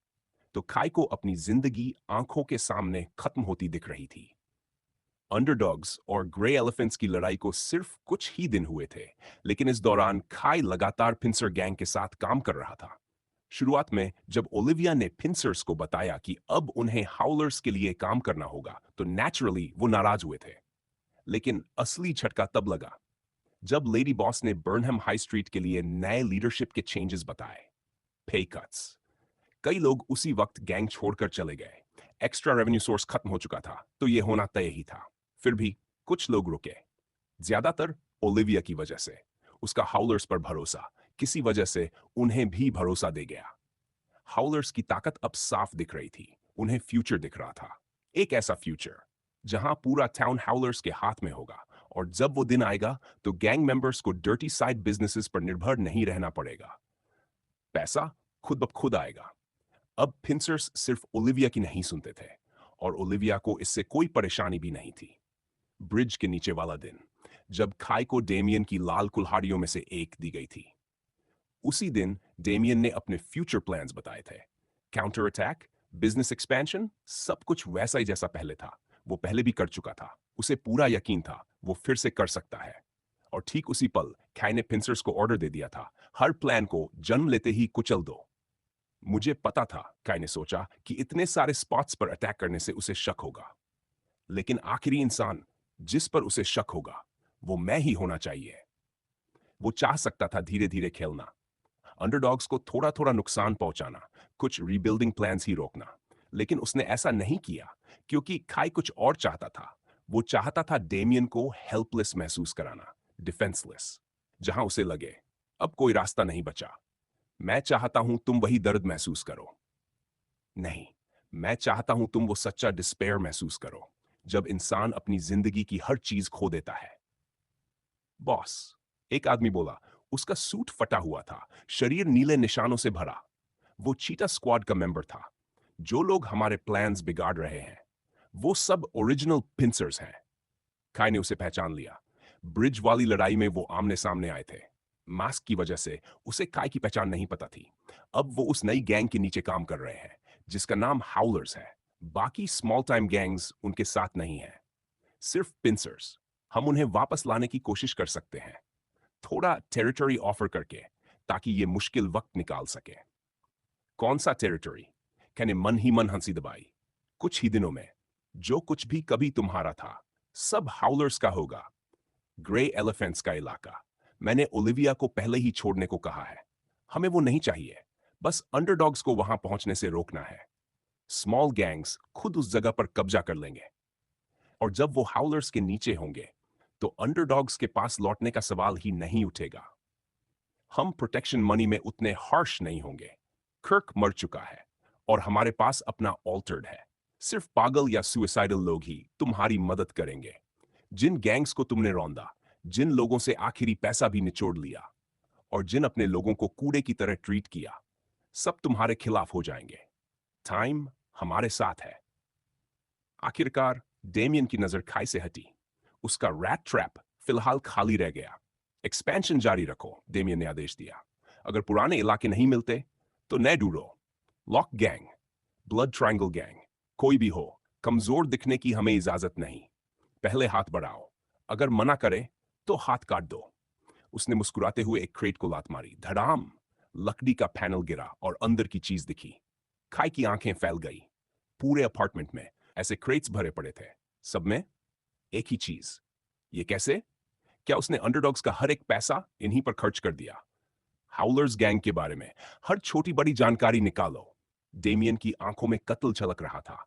तो खाई को अपनी जिंदगी आंखों के सामने खत्म होती दिख रही थी। अंडरडॉग्स और ग्रे एलिफेंट्स की लड़ाई को सिर्फ कुछ ही दिन हुए थे, लेकिन इस दौरान खाई लगातार पिंसर गैंग के साथ काम कर रहा था। शुरुआत में जब ओलिविया ने पिंसर्स को बताया कि अब उन्हें हाउलर्स के लिए काम करना होगा तो नेचुरली वो नाराज हुए थे। लेकिन असली झटका तब लगा जब लेडी बॉस ने बर्नहम हाई स्ट्रीट के लिए नए लीडरशिप के चेंजेस बताए। पे कट्स। कई लोग उसी वक्त गैंग छोड़कर चले गए। एक्स्ट्रा रेवेन्यू सोर्स खत्म हो चुका था तो यह होना तय ही था। फिर भी कुछ लोग रुके। ज्यादातर ओलिविया की वजह से। उसका हाउलर्स पर भरोसा किसी वजह से उन्हें भी भरोसा दे गया। हाउलर्स की ताकत अब साफ दिख रही थी। उन्हें फ्यूचर दिख रहा था। एक ऐसा फ्यूचर जहां पूरा टाउन हाउलर्स के हाथ में होगा। और जब वो दिन आएगा तो गैंग मेंबर्स को डर्टी साइड बिजनेसेस पर निर्भर नहीं रहना पड़ेगा। पैसा खुद ब खुद आएगा। अब पिंसर्स सिर्फ ओलिविया की नहीं सुनते थे। और ओलिविया को इससे कोई परेशानी भी नहीं थी। ब्रिज के नीचे वाला दिन जब खाई को डेमियन की लाल कुल्हाड़ियों में से एक दी गई थी। उसी दिन डेमियन ने अपने फ्यूचर प्लान्स बताए थे। काउंटर अटैक, बिजनेस एक्सपेंशन, सब कुछ वैसा ही जैसा पहले था। वो पहले भी कर चुका था। उसे पूरा यकीन था वो फिर से कर सकता है। और ठीक उसी पल खाई ने पिंसर्स को ऑर्डर दे दिया था, हर प्लान को जन्म लेते ही कुचल दो। मुझे पता था, काई ने सोचा, कि इतने सारे स्पॉट्स पर अटैक करने से उसे शक होगा। लेकिन आखिरी इंसान जिस पर उसे शक होगा वो मैं ही होना चाहिए। वो चाह सकता था धीरे धीरे खेलना, अंडरडॉग्स को थोड़ा थोड़ा नुकसान पहुंचाना, कुछ रीबिल्डिंग प्लान्स ही रोकना। लेकिन उसने ऐसा नहीं किया क्योंकि खाई कुछ और चाहता था। वो चाहता था डेमियन को हेल्पलेस महसूस कराना, डिफेंसलेस। जहां उसे लगे अब कोई रास्ता नहीं बचा। मैं चाहता हूं तुम वही दर्द महसूस करो। नहीं, मैं चाहता हूं तुम वो सच्चा डिस्पेयर महसूस करो जब इंसान अपनी जिंदगी की हर चीज खो देता है। बॉस, एक आदमी बोला। उसका सूट फटा हुआ था, शरीर नीले निशानों से भरा। वो चीटा स्क्वाड का मेंबर था। जो लोग हमारे प्लान्स बिगाड़ रहे हैं वो सब ओरिजिनल पिंसर्स हैं। काय ने उसे पहचान लिया। ब्रिज वाली लड़ाई में वो आमने सामने आए थे। मास्क की वजह से उसे काय की पहचान नहीं पता थी। अब वो उस नई गैंग के नीचे काम कर रहे हैं जिसका नाम हाउलर्स है। बाकी स्मॉल टाइम गैंग्स उनके साथ नहीं है, सिर्फ पिंसर्स। हम उन्हें वापस लाने की कोशिश कर सकते हैं, थोड़ा टेरिटरी ऑफर करके, ताकि ये मुश्किल वक्त निकाल सके। कौन सा टेरिटरी? कहने मन ही मन हंसी दबाई। कुछ ही दिनों में जो कुछ भी कभी तुम्हारा था सब हाउलर्स का होगा। ग्रे एलिफेंट्स का इलाका। मैंने ओलिविया को पहले ही छोड़ने को कहा है। हमें वो नहीं चाहिए। बस अंडरडॉग्स को वहां पहुंचने से रोकना है। स्मॉल गैंग्स खुद उस जगह पर कब्जा कर लेंगे। और जब वो हाउलर्स के नीचे होंगे तो अंडरडॉग्स के पास लौटने का सवाल ही नहीं उठेगा। हम प्रोटेक्शन मनी में उतने हार्श नहीं होंगे। कर्क मर चुका है और हमारे पास अपना ऑल्टर्ड है। सिर्फ पागल या सुइसाइडल लोग ही तुम्हारी मदद करेंगे। जिन गैंग्स को तुमने रौंदा, जिन लोगों से आखिरी पैसा भी निचोड़ लिया और जिन अपने लोगों को कूड़े की तरह ट्रीट किया, सब तुम्हारे खिलाफ हो जाएंगे। टाइम हमारे साथ है। आखिरकार डेमियन की नजर खाई से हटी। उसका रैट ट्रैप फिलहाल खाली रह गया। एक्सपेंशन जारी रखो, डेमियन ने आदेश दिया। अगर पुराने इलाके नहीं मिलते तो नए ढूंढो। Lock gang, blood triangle gang, कोई भी हो, कमजोर दिखने की हमें इजाजत नहीं। पहले हाथ बढ़ाओ, अगर मना करे तो हाथ काट दो। उसने मुस्कुराते हुए एक क्रेट को लात मारी। धड़ाम, लकड़ी का पैनल गिरा और अंदर की चीज दिखी। खाई की आंखें फैल गई। पूरे अपार्टमेंट में ऐसे क्रेट्स भरे पड़े थे, सब में एक ही चीज। ये कैसे? क्या उसने अंडरडॉग्स का हर एक पैसा इन्हीं पर खर्च कर दिया? हाउलर्स गैंग के बारे में हर छोटी बड़ी जानकारी निकालो। डेमियन की आंखों में कत्ल झलक रहा था।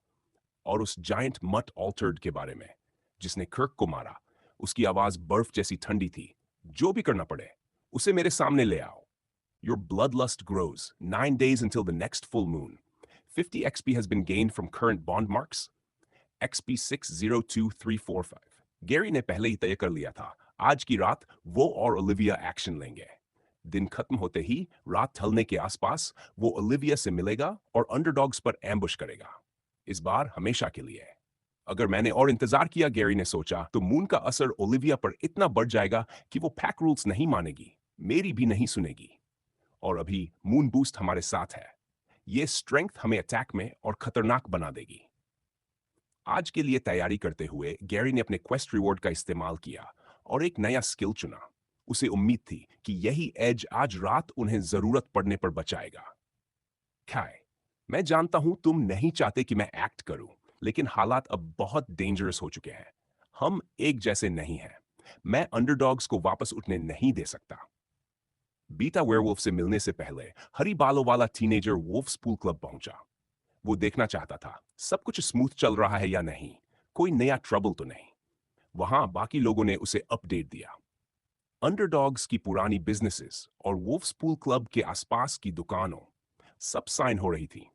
और उस जायंट मट ऑल्टर्ड के बारे में जिसने कर्क को मारा, उसकी आवाज बर्फ जैसी ठंडी थी। जो भी करना पड़े, उसे मेरे सामने ले आओ। Your bloodlust grows 9 days until the next full moon. 50 XP has been gained from current bond marks. XP 602345. Gary ने पहले ही तय कर लिया था, आज की रात वो और ओलिविया एक्शन लेंगे। दिन खत्म होते ही रात ढलने के आसपास वो ओलिविया से मिलेगा और अंडरडॉग्स पर एम्बुश करेगा। इस बार हमेशा के लिए। अगर मैंने और इंतजार किया, गैरी ने सोचा, तो मून का असर ओलिविया पर इतना बढ़ जाएगा कि वो पैक रूल्स नहीं मानेगी, मेरी भी नहीं सुनेगी। और अभी मून बूस्ट हमारे साथ है। ये स्ट्रेंथ हमें अटैक में और खतरनाक बना देगी। आज के लिए तैयारी करते हुए गैरी ने अपने क्वेस्ट रिवॉर्ड का इस्तेमाल किया और एक नया स्किल चुना। उसे उम्मीद थी कि यही एज आज रात उन्हें जरूरत पड़ने पर बचाएगा। खाए, मैं जानता हूं तुम नहीं चाहते कि मैं एक्ट करूं, लेकिन हालात अब बहुत डेंजरस हो चुके हैं। हम एक जैसे नहीं हैं। मैं अंडरडॉग्स को वापस उठने नहीं दे सकता। बीटा वेयरवुल्फ से मिलने से पहले हरी बालों वाला टीनेजर वुल्फ्स पूल क्लब पहुंचा। वो देखना चाहता था सब कुछ स्मूथ चल रहा है या नहीं, कोई नया ट्रबल तो नहीं। वहां बाकी लोगों ने उसे अपडेट दिया। अंडरडॉग्स की पुरानी बिजनेसेस और वुल्फ्स पूल क्लब के आसपास की दुकानों सब साइन हो रही थी।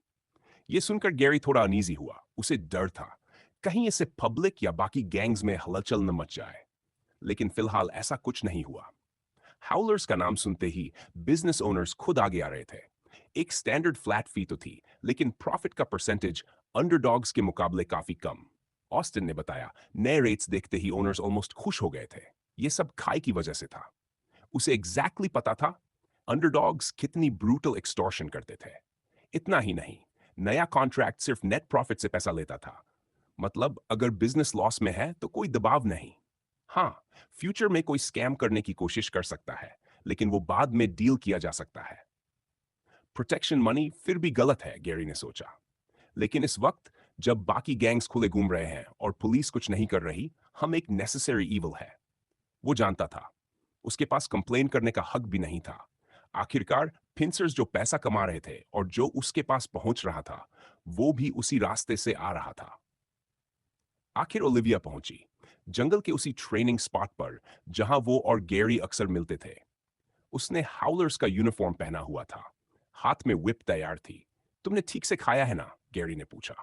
ये सुनकर गैरी थोड़ा अनईजी हुआ। उसे डर था कहीं इसे पब्लिक या बाकी गैंग्स में हलचल न मच जाए। लेकिन फिलहाल ऐसा कुछ नहीं हुआ। हाउलर्स का नाम सुनते ही बिजनेस ओनर्स खुद आगे आ रहे थे। एक स्टैंडर्ड फ्लैट फी तो थी, लेकिन प्रॉफिट का परसेंटेज अंडरडॉग्स के मुकाबले काफी कम। ऑस्टिन ने बताया, नए रेट्स देखते ही ओनर्स ऑलमोस्ट खुश हो गए थे। ये सब खाई की वजह से था। उसे एग्जैक्टली पता था अंडरडॉग्स कितनी ब्रूटल एक्सटॉर्शन करते थे। इतना ही नहीं, नया कॉन्ट्रैक्ट सिर्फ नेट प्रॉफिट से पैसा लेता था। मतलब अगर बिजनेस लॉस में है तो कोई दबाव नहीं। हाँ, फ्यूचर में कोई स्कैम करने की कोशिश कर सकता है, लेकिन वो बाद में डील किया जा सकता है। प्रोटेक्शन मनी फिर भी गलत है, गैरी ने सोचा। लेकिन इस वक्त जब बाकी गैंग्स खुले घूम रहे हैं और पुलिस कुछ नहीं कर रही, हम एक नेसेसरी ईवल है। वो जानता था उसके पास कंप्लेन करने का हक भी नहीं था। आखिरकार पिंसर्स जो पैसा कमा रहे थे और जो उसके पास पहुंच रहा था, वो भी उसी रास्ते से आ रहा था। आखिर ओलिविया पहुंची, जंगल के उसी ट्रेनिंग स्पॉट पर जहां वो और गैरी अक्सर मिलते थे। उसने हाउलर्स का यूनिफॉर्म पहना हुआ था, हाथ में whip तैयार थी। तुमने ठीक से खाया है ना? गैरी ने पूछा।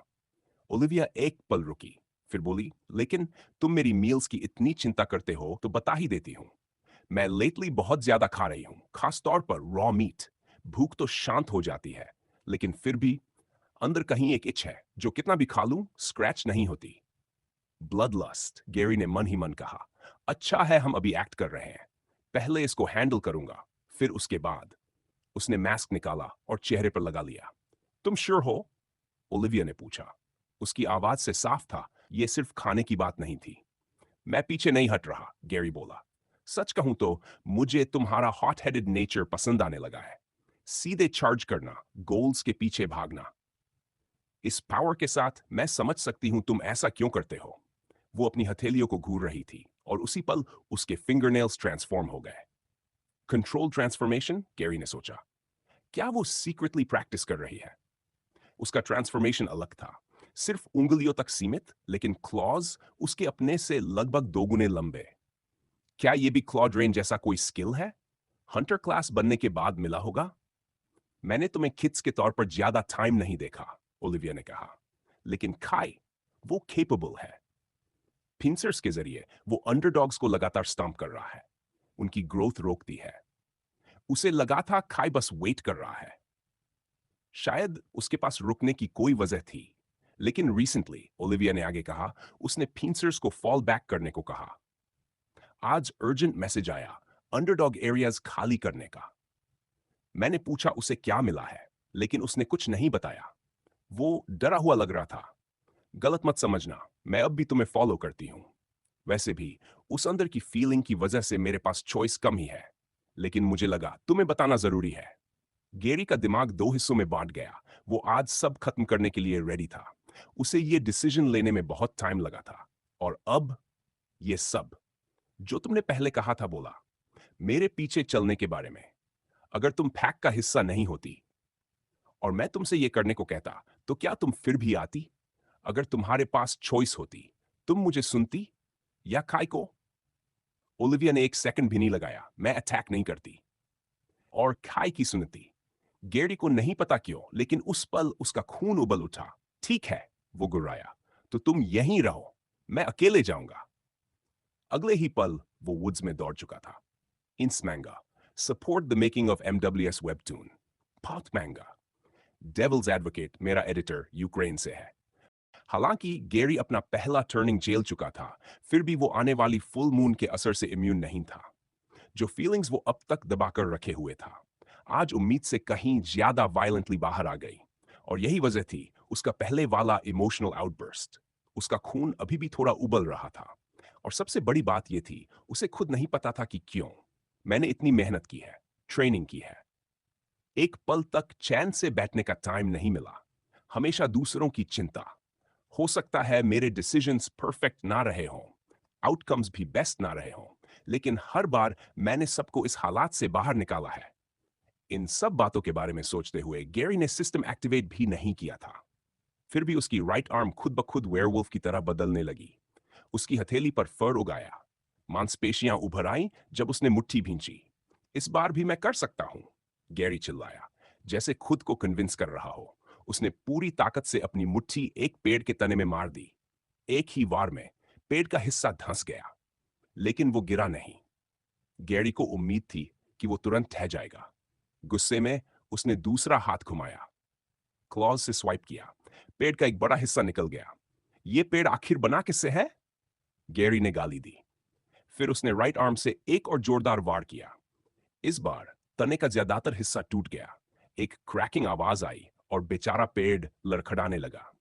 ओलिविया एक पल रुकी, फिर बोली, लेकिन तुम मेरी मील्स की इतनी चिंता करते हो तो बता ही देती हूँ। मैं लेटली बहुत ज्यादा खा रही हूँ, खासतौर पर रॉ मीट। भूख तो शांत हो जाती है, लेकिन फिर भी अंदर कहीं एक इच है जो कितना भी खा लूं स्क्रैच नहीं होती। ब्लड लस्ट, गैरी ने मन ही मन कहा। अच्छा है हम अभी एक्ट कर रहे हैं। पहले इसको हैंडल करूंगा, फिर उसके बाद। उसने मास्क निकाला और चेहरे पर लगा लिया। तुम श्योर हो? ओलिविया ने पूछा। उसकी आवाज से साफ था यह सिर्फ खाने की बात नहीं थी। मैं पीछे नहीं हट रहा, गैरी बोला। सच कहूं तो मुझे तुम्हारा हॉट हेडेड नेचर पसंद आने लगा है। सीधे चार्ज करना, गोल्स के पीछे भागना। इस पावर के साथ मैं समझ सकती हूं तुम ऐसा क्यों करते हो। वो अपनी हथेलियों को घूर रही थी और उसी पल उसके फिंगरनेल्स ट्रांसफॉर्म हो गए। कंट्रोल ट्रांसफॉर्मेशन, गैरी ने सोचा। क्या वो सीक्रेटली प्रैक्टिस कर रही है? उसका ट्रांसफॉर्मेशन अलग था, सिर्फ उंगलियों तक सीमित, लेकिन क्लॉज उसके अपने से लगभग दोगुने लंबे। क्या ये भी क्लॉ ड्रेन जैसा कोई स्किल है? हंटर क्लास बनने के बाद मिला होगा। मैंने तुम्हें किड्स के तौर पर ज्यादा टाइम नहीं देखा, ओलिविया ने कहा। लेकिन खाई, वो केपेबल है। पिंसर्स के जरिए वो अंडरडॉग्स को लगातार स्टंप कर रहा है, उनकी ग्रोथ रोकती है। उसे लगा था खाई बस वेट कर रहा है। शायद उसके पास रुकने की कोई वजह थी, लेकिन रिसेंटली ओलिविया ने आगे कहा, उसने पिंसर्स को फॉल बैक करने को कहा। आज अर्जेंट मैसेज आया अंडरडॉग एरियाज खाली करने का। मैंने पूछा उसे क्या मिला है, लेकिन उसने कुछ नहीं बताया। वो डरा हुआ लग रहा था। गलत मत समझना, मैं अब भी तुम्हें फॉलो करती हूं। वैसे भी उस अंदर की फीलिंग की वजह से मेरे पास चॉइस कम ही है, लेकिन मुझे लगा तुम्हें बताना जरूरी है। गेरी का दिमाग दो हिस्सों में बांट गया। वो आज सब खत्म करने के लिए रेडी था। उसे ये डिसीजन लेने में बहुत टाइम लगा था। और अब ये सब जो तुमने पहले कहा था, बोला मेरे पीछे चलने के बारे में, अगर तुम पैक का हिस्सा नहीं होती और मैं तुमसे ये करने को कहता, तो क्या तुम फिर भी आती? अगर तुम्हारे पास चॉइस होती, तुम मुझे सुनती या काय को? ओलिविया ने एक सेकंड भी नहीं लगाया। मैं अटैक नहीं करती और काय की सुनती। गेरी को नहीं पता क्यों, लेकिन उस पल उसका खून उबल उठा। ठीक है, वो गुर्राया, तो तुम यहीं रहो, मैं अकेले जाऊंगा। अगले ही पल वो वुड्स में दौड़ चुका था। इंस manga, support the making of MWS webtoon. Path manga, devil's advocate मेरा एडिटर यूक्रेन से है। हालांकि गेरी अपना पहला टर्निंग झेल चुका था, फिर भी वो आने वाली फुल मून के असर से इम्यून नहीं था। जो फीलिंग्स वो अब तक दबाकर रखे हुए था, आज उम्मीद से कहीं ज्यादा वायलेंटली बाहर आ गई। और यही वजह थी उसका पहले वाला इमोशनल आउटबर्स्ट। उसका खून अभी भी थोड़ा उबल रहा था। और सबसे बड़ी बात यह थी, उसे खुद नहीं पता था कि क्यों। मैंने इतनी मेहनत की है, ट्रेनिंग की है, एक पल तक चैन से बैठने का टाइम नहीं मिला। हमेशा दूसरों की चिंता। हो सकता है मेरे डिसीजंस परफेक्ट ना रहे हों, आउटकम्स भी बेस्ट ना रहे हों, लेकिन हर बार मैंने सबको इस हालात से बाहर निकाला है। इन सब बातों के बारे में सोचते हुए गेरी ने सिस्टम एक्टिवेट भी नहीं किया था। फिर भी उसकी राइट आर्म खुद ब खुद वेयरवुल्फ की तरह बदलने लगी। उसकी हथेली पर फर उगाया, मांसपेशियां उभर आईं जब उसने मुट्ठी भींची। इस बार भी मैं कर सकता हूं, गैरी चिल्लाया, जैसे खुद को कन्विंस कर रहा हो। उसने पूरी ताकत से अपनी मुट्ठी एक पेड़ के तने में मार दी। एक ही वार में पेड़ का हिस्सा धंस गया, लेकिन वो गिरा नहीं। गैरी को उम्मीद थी कि वो तुरंत ठह जाएगा। गुस्से में उसने दूसरा हाथ घुमाया, क्लॉज से स्वाइप किया। पेड़ का एक बड़ा हिस्सा निकल गया। ये पेड़ आखिर बना किससे है? गैरी ने गाली दी। फिर उसने राइट आर्म से एक और जोरदार वार किया। इस बार तने का ज्यादातर हिस्सा टूट गया। एक क्रैकिंग आवाज आई और बेचारा पेड़ लड़खड़ाने लगा।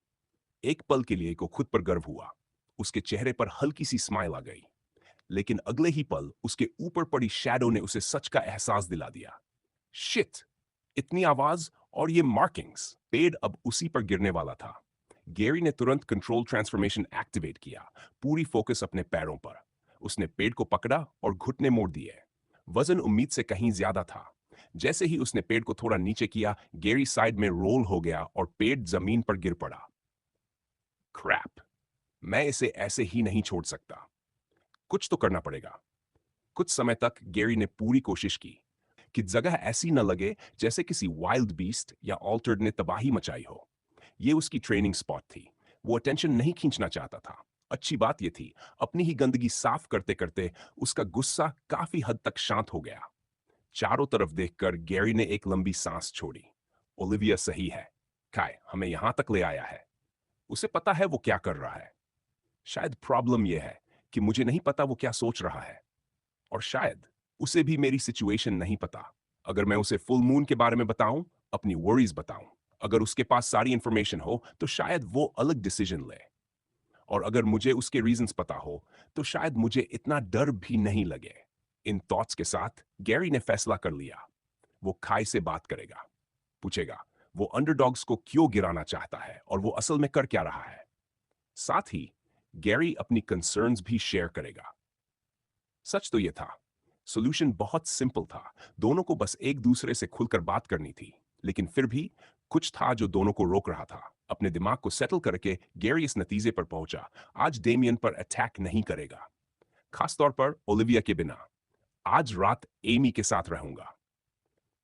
एक पल के लिए को खुद पर गर्व हुआ। उसके चेहरे पर हल्की सी स्माइल आ गई। लेकिन अगले ही पल उसके ऊपर पड़ी शैडो ने उसे सच का एहसास दिला दिया। शिट! इतनी आवाज और ये मार्किंग्स! पेड़ अब उसी पर गिरने वाला था। गैरी ने तुरंत कंट्रोल ट्रांसफॉर्मेशन एक्टिवेट किया, पूरी फोकस अपने पैरों पर। उसने पेड़ को पकड़ा और घुटने मोड़ दिए। वजन उम्मीद से कहीं ज्यादा था। जैसे ही उसने पेड़ को थोड़ा नीचे किया, गैरी साइड में रोल हो गया और पेड़ जमीन पर गिर पड़ा। क्रैप! मैं इसे ऐसे ही नहीं छोड़ सकता। कुछ तो करना पड़ेगा। कुछ समय तक गैरी ने पूरी कोशिश की कि जगह ऐसी न लगे जैसे किसी वाइल्ड बीस्ट या ऑल्टर्ड ने तबाही मचाई हो। ये उसकी ट्रेनिंग स्पॉट थी। वो अटेंशन नहीं खींचना चाहता था। अच्छी बात यह थी, अपनी ही गंदगी साफ करते करते उसका गुस्सा काफी हद तक शांत हो गया। चारों तरफ देखकर गैरी ने एक लंबी सांस छोड़ी। ओलिविया सही है, काय हमें यहां तक ले आया है। उसे पता है वो क्या कर रहा है। शायद प्रॉब्लम यह है कि मुझे नहीं पता वो क्या सोच रहा है। और शायद उसे भी मेरी सिचुएशन नहीं पता। अगर मैं उसे फुल मून के बारे में बताऊं, अपनी वरीज बताऊं, अगर उसके पास सारी इंफॉर्मेशन हो, तो शायद वो अलग डिसीजन ले। और अगर मुझे उसके रीजंस पता हो, तो शायद मुझे इतना डर भी नहीं लगे। इन थॉट्स के साथ गैरी ने फैसला कर लिया। वो खाई से बात करेगा, पूछेगा वो अंडरडॉग्स को क्यों गिराना चाहता है और वो असल में कर क्या रहा है। साथ ही गैरी अपनी कंसर्न्स भी शेयर करेगा। सच तो यह था, सॉल्यूशन बहुत सिंपल था। दोनों को बस एक दूसरे से खुलकर बात करनी थी। लेकिन फिर भी कुछ था जो दोनों को रोक रहा था। अपने दिमाग को सेटल करके गैरी इस नतीजे पर पहुंचा, आज डेमियन पर अटैक नहीं करेगा, खासतौर पर ओलिविया के बिना। आज रात एमी के साथ रहूंगा।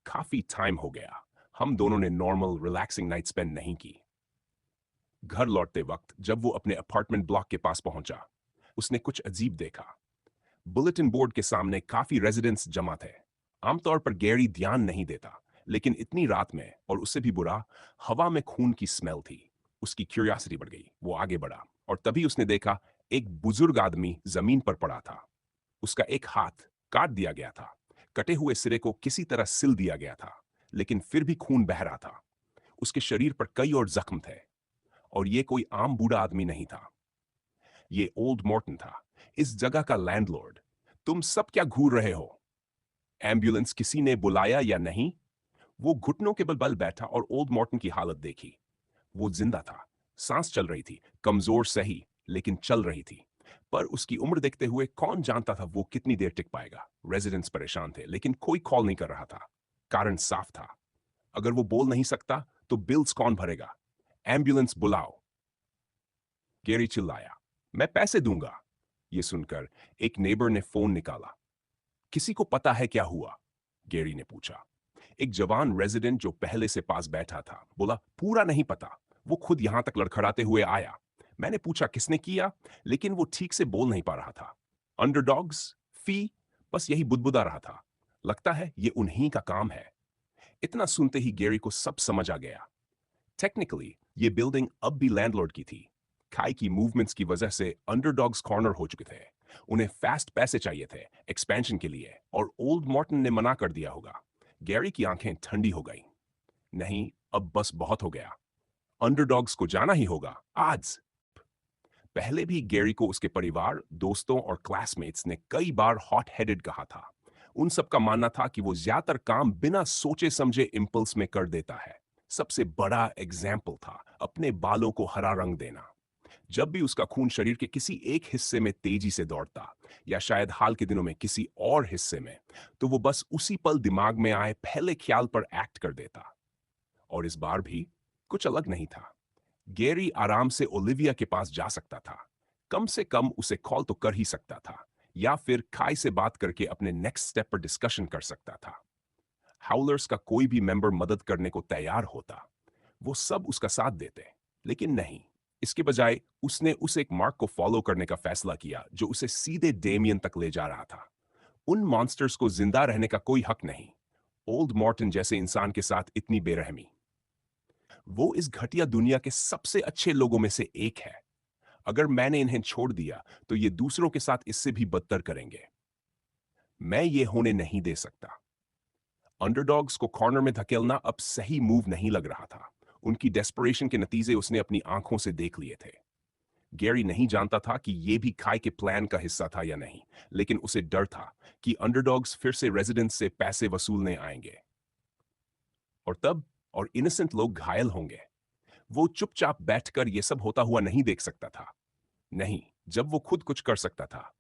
काफी टाइम हो गया, हम दोनों ने नॉर्मल रिलैक्सिंग नाइट स्पेंड नहीं की। घर लौटते वक्त जब वो अपने अपार्टमेंट ब्लॉक के पास पहुंचा, उसने कुछ अजीब देखा। बुलेटिन बोर्ड के सामने काफी रेजिडेंट्स जमा थे। आमतौर पर गैरी ध्यान नहीं देता, लेकिन इतनी रात में और उससे भी बुरा, हवा में खून की स्मेल थी। उसकी क्यूरियोसिटी बढ़ गई। वो आगे बढ़ा और तभी उसने देखा एक बुजुर्ग आदमी जमीन पर पड़ा था। उसका एक हाथ काट दिया गया था। कटे हुए सिरे को किसी तरह सिल दिया गया था, लेकिन फिर भी खून बह रहा था। उसके शरीर पर कई और जख्म थे। और ये कोई आम बूढ़ा आदमी नहीं था। ये ओल्ड मॉर्टन था, इस जगह का लैंडलॉर्ड। तुम सब क्या घूर रहे हो? एम्बुलेंस किसी ने बुलाया या नहीं? वो घुटनों के बल बल बैठा और ओल्ड मॉर्टन की हालत देखी। वो जिंदा था, सांस चल रही थी, कमजोर सही, लेकिन चल रही थी। पर उसकी उम्र देखते हुए कौन जानता था वो कितनी देर टिक पाएगा। रेजिडेंट्स परेशान थे, लेकिन कोई कॉल नहीं कर रहा था। कारण साफ था, अगर वो बोल नहीं सकता तो बिल्स कौन भरेगा? एम्बुलेंस बुलाओ। गैरी चिल्लाया, मैं पैसे दूंगा। ये सुनकर एक नेबर ने फोन निकाला। किसी को पता है क्या हुआ? गैरी ने पूछा। एक जवान रेजिडेंट जो पहले से पास बैठा था बोला, पूरा नहीं पता। वो खुद यहां तक लड़खड़ाते हुए आया। मैंने पूछा किसने किया, लेकिन वो ठीक से बोल नहीं पा रहा था। अंडरडॉग्स, फी, बस यही बुदबुदा रहा था। लगता है ये उन्हीं का काम है। इतना सुनते ही गैरी को सब समझ आ गया। टेक्निकली ये बिल्डिंग अब भी लैंडलॉर्ड की थी। खाई की मूवमेंट्स की वजह से अंडरडॉग्स कॉर्नर हो चुके थे। उन्हें फास्ट पैसे चाहिए थे एक्सपेंशन के लिए, और ओल्ड मॉर्टन ने मना कर दिया होगा। गैरी की आंखें ठंडी हो गईं। नहीं, अब बस बहुत हो गया। अंडरडॉग्स को जाना ही होगा आज। पहले भी गैरी को उसके परिवार, दोस्तों और क्लासमेट्स ने कई बार हॉट हेडेड कहा था। उन सब का मानना था कि वो ज्यादातर काम बिना सोचे समझे इंपल्स में कर देता है। सबसे बड़ा एग्जाम्पल था अपने बालों को हरा रंग देना। जब भी उसका खून शरीर के किसी एक हिस्से में तेजी से दौड़ता, या शायद हाल के दिनों में किसी और हिस्से में, तो वो बस उसी पल दिमाग में आए पहले ख्याल पर एक्ट कर देता। और इस बार भी कुछ अलग नहीं था। गैरी आराम से ओलिविया के पास जा सकता था। कम से कम उसे कॉल तो कर ही सकता था, या फिर खाई से बात करके अपने नेक्स्ट स्टेप पर डिस्कशन कर सकता था। हाउलर्स का कोई भी मेंबर मदद करने को तैयार होता, वो सब उसका साथ देते। लेकिन नहीं, इसके बजाय उसने उस एक मार्क को फॉलो करने का फैसला किया जो उसे सीधे डेमियन तक ले जा रहा था। उन मॉन्स्टर्स को जिंदा रहने का कोई हक नहीं। ओल्ड मॉर्टन जैसे इंसान के साथ इतनी बेरहमी। वो इस घटिया दुनिया के सबसे अच्छे लोगों में से एक है। अगर मैंने इन्हें छोड़ दिया तो ये दूसरों के साथ इससे भी बदतर करेंगे। मैं ये होने नहीं दे सकता। अंडरडॉग्स को कॉर्नर में धकेलना अब सही मूव नहीं लग रहा था। उनकी डेस्परेशन के नतीजे उसने अपनी आंखों से देख लिए थे। गैरी नहीं जानता था कि यह भी खाई के प्लान का हिस्सा था या नहीं, लेकिन उसे डर था कि अंडरडॉग्स फिर से रेजिडेंट्स से पैसे वसूलने आएंगे। और तब और इनोसेंट लोग घायल होंगे। वो चुपचाप बैठकर यह सब होता हुआ नहीं देख सकता था। नहीं, जब वो खुद कुछ कर सकता था।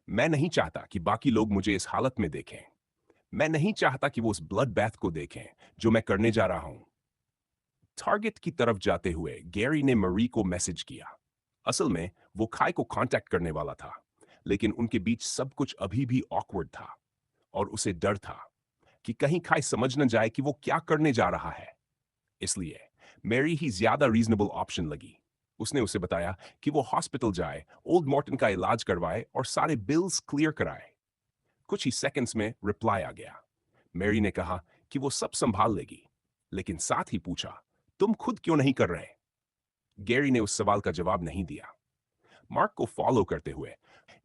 मैं नहीं चाहता कि बाकी लोग मुझे इस हालत में देखें। मैं नहीं चाहता कि वो उस ब्लड बैथ को देखें जो मैं करने जा रहा हूं। टारगेट की तरफ जाते हुए गैरी ने मरी को मैसेज किया। असल में वो खाई को कांटेक्ट करने वाला था, लेकिन उनके बीच सब कुछ अभी भी ऑकवर्ड था। और उसे डर था कि कहीं खाई समझ न जाए कि वो क्या करने जा रहा है। इसलिए मैरी ही ज्यादा रीजनेबल ऑप्शन लगी। उसने उसे बताया कि वो हॉस्पिटल जाए, ओल्ड मॉर्टन का इलाज करवाए और सारे बिल्स क्लियर कराए। कुछ ही सेकंड्स में रिप्लाई आ गया। मैरी ने कहा कि वो सब संभाल लेगी, लेकिन साथ ही पूछा, तुम खुद क्यों नहीं कर रहे? गैरी ने उस सवाल का जवाब नहीं दिया। मार्क को फॉलो करते हुए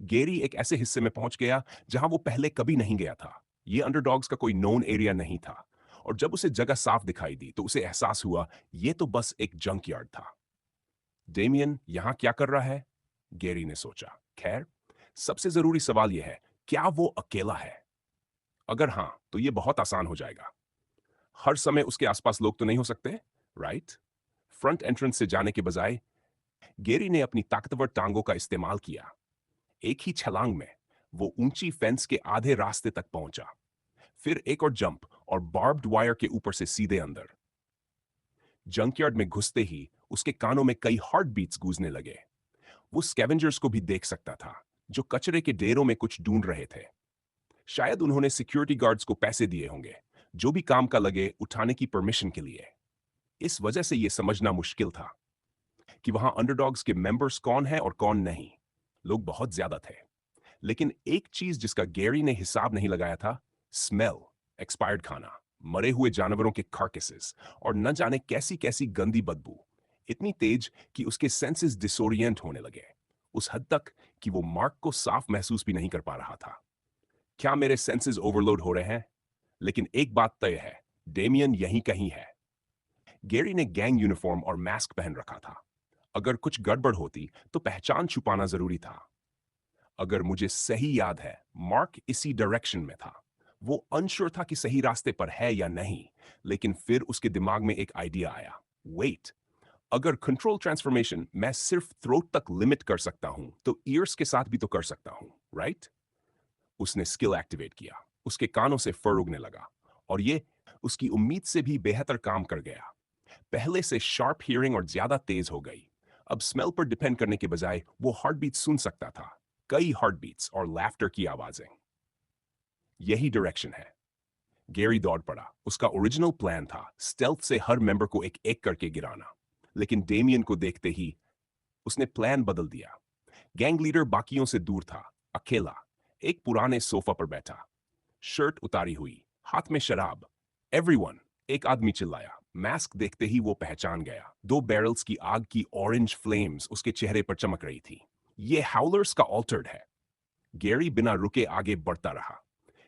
गैरी एक ऐसे हिस्से में पहुंच गया जहां वो पहले कभी नहीं गया था। ये अंडरडॉग्स का कोई नोन एरिया नहीं था। और जब उसे जगह साफ दिखाई दी तो उसे एहसास हुआ ये तो बस एक जंक यार्ड था। डेमियन यहां क्या कर रहा है? गैरी ने सोचा। खैर, सबसे जरूरी सवाल यह है, क्या वो अकेला है? अगर हां, तो यह बहुत आसान हो जाएगा। हर समय उसके आसपास लोग तो नहीं हो सकते, राइट? फ्रंट एंट्रेंस से जाने के बजाय गैरी ने अपनी ताकतवर टांगों का इस्तेमाल किया। एक ही छलांग में वो ऊंची फेंस के आधे रास्ते तक पहुंचा। फिर एक और जंप और बार्ब्ड वायर के ऊपर से सीधे अंदर। जंकयार्ड में घुसते ही उसके कानों में कई हार्ट बीट्स गूंजने लगे। वो स्कैवेंजर्स को भी देख सकता था जो कचरे के ढेरों में कुछ ढूंढ रहे थे। शायद उन्होंने सिक्योरिटी गार्ड्स को पैसे दिए होंगे, जो भी काम का लगे उठाने की परमिशन के लिए। इस वजह से यह समझना मुश्किल था कि वहां अंडरडॉग्स के मेंबर्स कौन है और कौन नहीं। लोग बहुत ज्यादा थे, लेकिन एक चीज जिसका गैरी ने हिसाब नहीं लगाया था, स्मेल। एक्सपायर्ड खाना, मरे हुए जानवरों के कार्केसेस और न जाने कैसी कैसी गंदी बदबू, इतनी तेज कि उसके सेंसेस डिसोरिएंट होने लगे, उस हद तक कि वो मार्क को साफ महसूस भी नहीं कर पा रहा था। क्या मेरे सेंसेस ओवरलोड हो रहे हैं? लेकिन एक बात तय है, डेमियन यहीं कहीं है। गैरी ने गैंग यूनिफॉर्म और मास्क पहन रखा था। अगर कुछ गड़बड़ होती तो पहचान छुपाना जरूरी था। अगर मुझे सही याद है, मार्क इसी डायरेक्शन में था। वो अनश्योर था कि सही रास्ते पर है या नहीं, लेकिन फिर उसके दिमाग में एक आइडिया आया। वेट, अगर कंट्रोल ट्रांसफॉर्मेशन मैं सिर्फ थ्रोट तक लिमिट कर सकता हूं, तो ईयर्स के साथ भी तो कर सकता हूं, राइट? उसने स्किल एक्टिवेट किया। उसके कानों से फर उगने लगा, और ये उसकी उम्मीद से भी बेहतर काम कर गया। पहले से शार्प हियरिंग और ज्यादा तेज हो गई। अब स्मेल पर डिपेंड करने के बजाय वो हार्ट बीट सुन सकता था, कई हार्ट बीट्स और लाफ्टर की आवाजें। यही डायरेक्शन है। गैरी दौड़ पड़ा। उसका ओरिजिनल प्लान था स्टेल्थ से हर मेंबर को एक एक करके गिराना, लेकिन डेमियन को देखते ही उसने प्लान बदल दिया। गैंग लीडर बाकियों से दूर था, अकेला, एक पुराने सोफा पर बैठा, शर्ट उतारी हुई, हाथ में शराब। एवरीवन, एक आदमी चिल्लाया। मास्क देखते ही वो पहचान गया। दो बैरल्स की आग की ऑरेंज फ्लेम्स उसके चेहरे पर चमक रही थी। ये हाउलर्स का ऑल्टर्ड है। गैरी बिना रुके आगे बढ़ता रहा।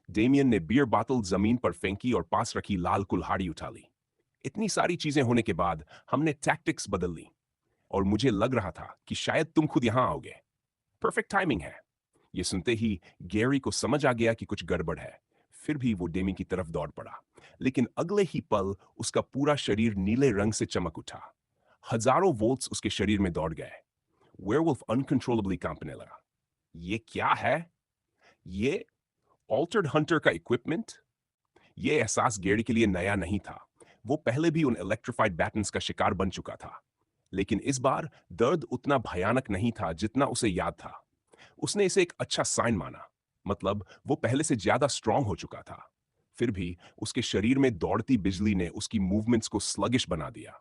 डेमियन ने बियर बॉटल जमीन पर फेंकी और पास रखी लाल कुल्हाड़ी उठा ली। इतनी सारी चीजें होने के बाद हमने टैक्टिक्स बदल ली, और मुझे लग रहा था कि शायद तुम खुद यहां आओगे। परफेक्ट टाइमिंग है। ये सुनते ही गैरी को समझ आ गया कि कुछ गड़बड़ है। फिर भी वो डेमी की तरफ दौड़ पड़ा, लेकिन अगले ही पल उसका पूरा शरीर नीले रंग से चमक उठा। हजारों वोल्ट्स उसके शरीर में दौड़ गए। वेयरवुल्फ अनकंट्रोलेबली कांपने लगा। ये क्या है? ये ऑल्टर्ड हंटर का इक्विपमेंट? ये एहसास गेरी के लिए नया नहीं था। वो पहले भी उन इलेक्ट्रिफाइड बैटन्स का शिकार बन चुका था, लेकिन इस बार दर्द उतना भयानक नहीं था जितना उसे याद था। उसने इसे एक अच्छा साइन माना, मतलब वो पहले से ज्यादा स्ट्रांग हो चुका था। फिर भी उसके शरीर में दौड़ती बिजली ने उसकी मूवमेंट्स को स्लगिश बना दिया।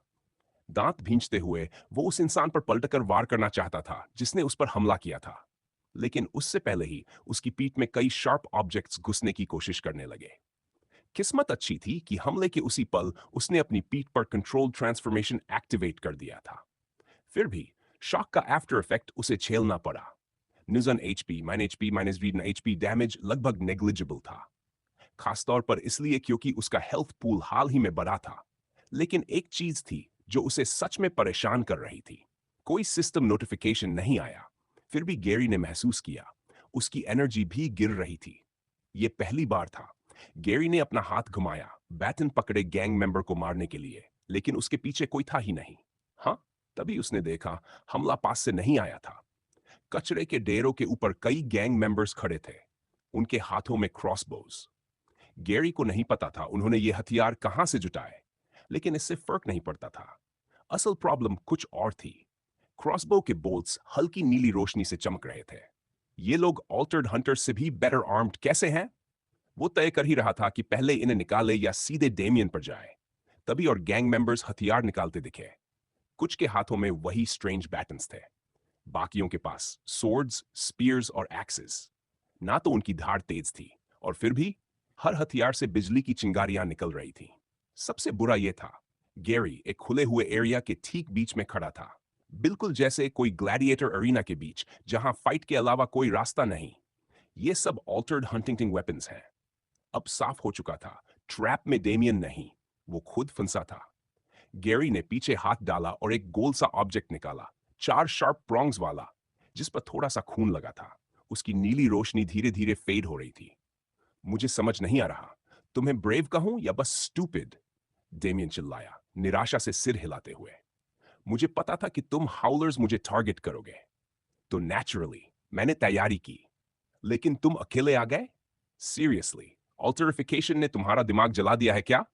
दांत भींचते हुए वो उस इंसान पर पलटकर वार करना चाहता था जिसने उस पर हमला किया था, लेकिन उससे पहले ही उसकी पीठ में कई शार्प ऑब्जेक्ट्स घुसने की कोशिश करने लगे। किस्मत अच्छी थी कि हमले के उसी पल उसने अपनी पीठ पर कंट्रोल ट्रांसफॉर्मेशन एक्टिवेट कर दिया था। फिर भी शॉक का आफ्टर इफेक्ट उसे झेलना पड़ा। निजन एचपी माइनस रीडन एचपी डैमेज लगभग नेग्लिजिबल था, खासतौर पर इसलिए क्योंकि उसका हेल्थ पूल हाल ही में बढ़ा था। लेकिन एक चीज थी जो उसे सच में परेशान कर रही थी। कोई सिस्टम नोटिफिकेशन नहीं आया। फिर भी गैरी ने महसूस किया उसकी एनर्जी भी गिर रही थी। यह पहली बार था। गैरी ने अपना हाथ घुमाया बैटन पकड़े गैंग मेंबर को मारने के लिए, लेकिन उसके पीछे कोई था ही नहीं। हाँ, तभी उसने देखा हमला पास से नहीं आया था। कचरे के ढेरों के ऊपर कई गैंग मेंबर्स खड़े थे, उनके हाथों में क्रॉसबोज। गैरी को नहीं पता था उन्होंने ये हथियार कहां से जुटाए, लेकिन इससे फर्क नहीं पड़ता था। असल प्रॉब्लम कुछ और थी। क्रॉसबो के बोल्ट्स हल्की नीली रोशनी से चमक रहे थे। ये लोग ऑल्टर्ड हंटर से भी बेटर आर्म्ड कैसे हैं? वो तय कर ही रहा था कि पहले इन्हें निकाले या सीधे डेमियन पर जाए। तभी और गैंग मेंबर्स हथियार निकालते दिखे। कुछ के हाथों में वही स्ट्रेंज बैटन्स थे, बाकियों के पास सोर्ड्स, स्पीयर्स और एक्सेस। ना तो उनकी धार तेज थी, और फिर भी हर हथियार से बिजली की चिंगारियां निकल रही थी। सबसे बुरा यह था, गैरी एक खुले हुए एरिया के ठीक बीच में खड़ा था, बिल्कुल जैसे कोई ग्लैडिएटर अरीना के बीच जहां फाइट के अलावा कोई रास्ता नहीं। ये सब ऑल्टर्ड हंटिंग वेपन्स हैं। अब साफ हो चुका था, ट्रैप में डेमियन नहीं, वो खुद फंसा था। गैरी ने पीछे हाथ डाला और एक गोल सा ऑब्जेक्ट निकाला, चार शार्प प्रॉन्ग्स वाला, जिस पर थोड़ा सा खून लगा था। उसकी नीली रोशनी धीरे धीरे फेड हो रही थी। मुझे समझ नहीं आ रहा, तुम्हें ब्रेव कहूं या बस स्टूपिड? डेमियन चिल्लाया, निराशा से सिर हिलाते हुए। मुझे पता था कि तुम हाउलर्स मुझे टारगेट करोगे, तो नेचुरली मैंने तैयारी की। लेकिन तुम अकेले आ गए? सीरियसली, ऑल्टरिफिकेशन ने तुम्हारा दिमाग जला दिया है क्या?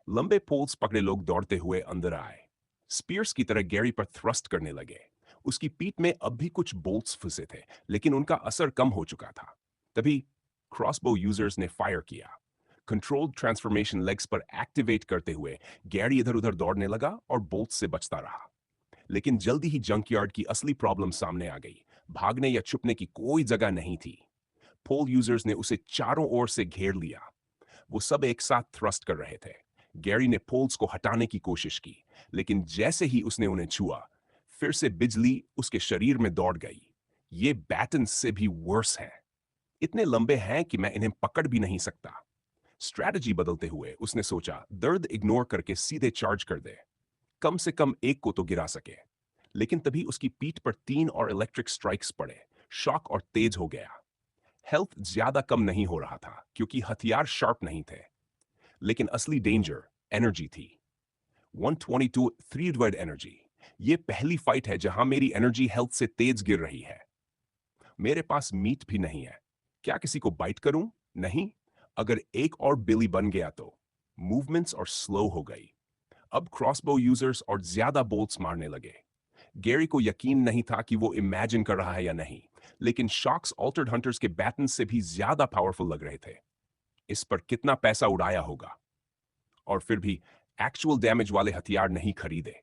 लंबे पोल्स पकड़े लोग दौड़ते हुए अंदर आए, स्पीयर्स की तरह गैरी पर थ्रस्ट करने लगे। उसकी पीठ में अब भी कुछ बोल्ट्स फंसे थे, लेकिन उनका असर कम हो चुका था। तभी क्रॉसबो यूजर्स ने फायर किया। कंट्रोल्ड ट्रांसफॉर्मेशन लेग्स पर एक्टिवेट करते हुए गैरी इधर उधर दौड़ने लगा और बोल्ट्स से बचता रहा। लेकिन जल्दी ही जंकयार्ड की असली प्रॉब्लम सामने आ गई। भागने या छुपने की कोई जगह नहीं थी। पोल यूजर्स ने उसे चारों ओर से घेर लिया। वो सब एक साथ थ्रस्ट कर रहे थे। गैरी ने पोल्स को हटाने की कोशिश की, लेकिन जैसे ही उसने उन्हें छुआ, फिर से बिजली उसके शरीर में दौड़ गई। ये बैटन से भी वर्स है। इतने लंबे हैं कि मैं इन्हें पकड़ भी नहीं सकता। स्ट्रैटेजी बदलते हुए उसने सोचा, दर्द इग्नोर करके सीधे चार्ज कर दे, कम से कम एक को तो गिरा सके। लेकिन तभी उसकी पीठ पर 3 और इलेक्ट्रिक स्ट्राइक्स पड़े। शॉक और तेज हो गया। हेल्थ ज्यादा कम नहीं हो रहा था क्योंकि हथियार शार्प नहीं थे, लेकिन असली डेंजर एनर्जी थी। 122 थ्री वर्ड एनर्जी। ये पहली फाइट है जहां मेरी एनर्जी हेल्थ से तेज गिर रही है। मेरे पास मीट भी नहीं है। क्या किसी को बाइट करूं? नहीं। अगर एक और बिली बन गया तो। मूवमेंट्स और स्लो हो गई। अब क्रॉसबो यूजर्स और ज्यादा बोल्ट्स मारने लगे। गैरी को यकीन नहीं था कि वो इमेजिन कर रहा है या नहीं, लेकिन शॉक्स ऑल्टर्ड हंटर्स के बैटन से भी ज्यादा पावरफुल लग रहे थे। इस पर कितना पैसा उड़ाया होगा, और फिर भी एक्चुअल डैमेज वाले हथियार नहीं खरीदे।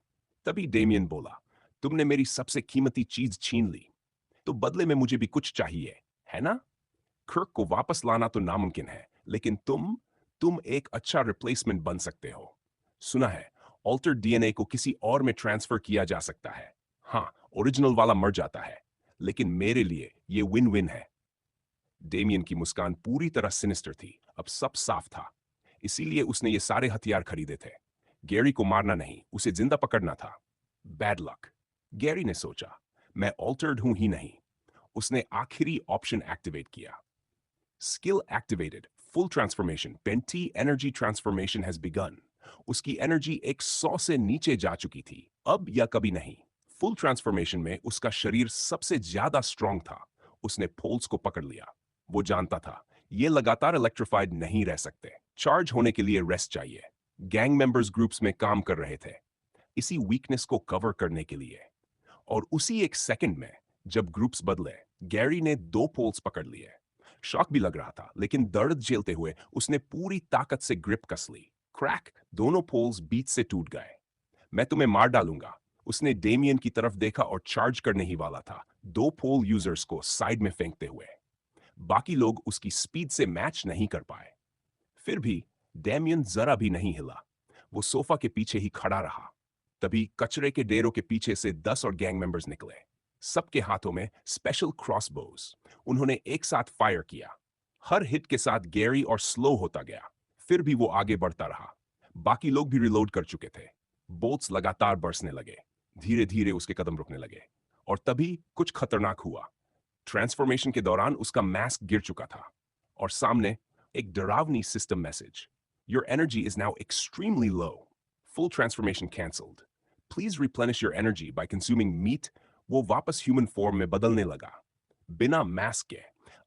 तभी डेमियन बोला, तुमने मेरी सबसे कीमती चीज छीन ली, तो बदले में मुझे भी कुछ चाहिए, है ना? कर्क को वापस लाना तो नामुमकिन है, लेकिन तुम एक अच्छा रिप्लेसमेंट बन सकते हो। सुना है ऑल्टर्ड डीएनए को किसी और में ट्रांसफर किया जा सकता है। हाँ, ओरिजिनल वाला मर जाता है, लेकिन मेरे लिए ये विन विन है। डेमियन की मुस्कान पूरी तरह सिनिस्टर थी। अब सब साफ था। इसीलिए उसने ये सारे हथियार खरीदे थे। गैरी को मारना नहीं, उसे जिंदा पकड़ना था। बैड लक, गैरी ने सोचा। मैं ऑल्टर्ड हूं ही नहीं। उसने आखिरी ऑप्शन एक्टिवेट किया। स्किल एक्टिवेटेड, फुल ट्रांसफॉर्मेशन, पेंटी एनर्जी ट्रांसफॉर्मेशन हैज बिगन। उसकी एनर्जी 100 से नीचे जा चुकी थी। अब या कभी नहीं। फुल ट्रांसफॉर्मेशन में उसका शरीर सबसे ज्यादा स्ट्रांग था। उसने पोल्स को पकड़ लिया। वो जानता था ये लगातार इलेक्ट्रिफाइड नहीं रह सकते। चार्ज होने के लिए रेस्ट चाहिए। गैंग मेंबर्स ग्रुप्स में काम कर रहे थे इसी वीकनेस को कवर करने के लिए। और उसी एक सेकंड में जब ग्रुप्स बदले, गैरी ने 2 पोल्स पकड़ लिए। शॉक भी लग रहा था, लेकिन दर्द झेलते हुए उसने पूरी ताकत से ग्रिप कस ली। क्रैक, दोनों पोल्स बीच से टूट गए। मैं तुम्हें मार डालूंगा। उसने डेमियन की तरफ देखा और चार्ज करने ही वाला था, 2 पोल यूजर्स को साइड में फेंकते हुए। बाकी लोग उसकी स्पीड से मैच नहीं कर पाए। फिर भी डेमियन जरा भी नहीं हिला। वो सोफा के पीछे ही खड़ा रहा। तभी कचरे के ढेरों के पीछे से 10 और गैंग मेंबर्स निकले, सबके हाथों में स्पेशल क्रॉसबोज। उन्होंने एक साथ फायर किया। हर हिट के साथ गैरी और स्लो होता गया। फिर भी वो आगे बढ़ता रहा। बाकी लोग भी रिलोड कर चुके थे। बोल्ट्स लगातार बरसने लगे। धीरे धीरे उसके कदम रुकने लगे। और तभी कुछ खतरनाक हुआ। ट्रांसफॉर्मेशन के दौरान उसका मास्क गिर चुका था, और सामने एक डरावनी system message. Your energy is now extremely low. Full transformation cancelled. Please replenish your energy by consuming meat. वो वापस ह्यूमन फॉर्म में बदलने लगा, बिना मास्क के।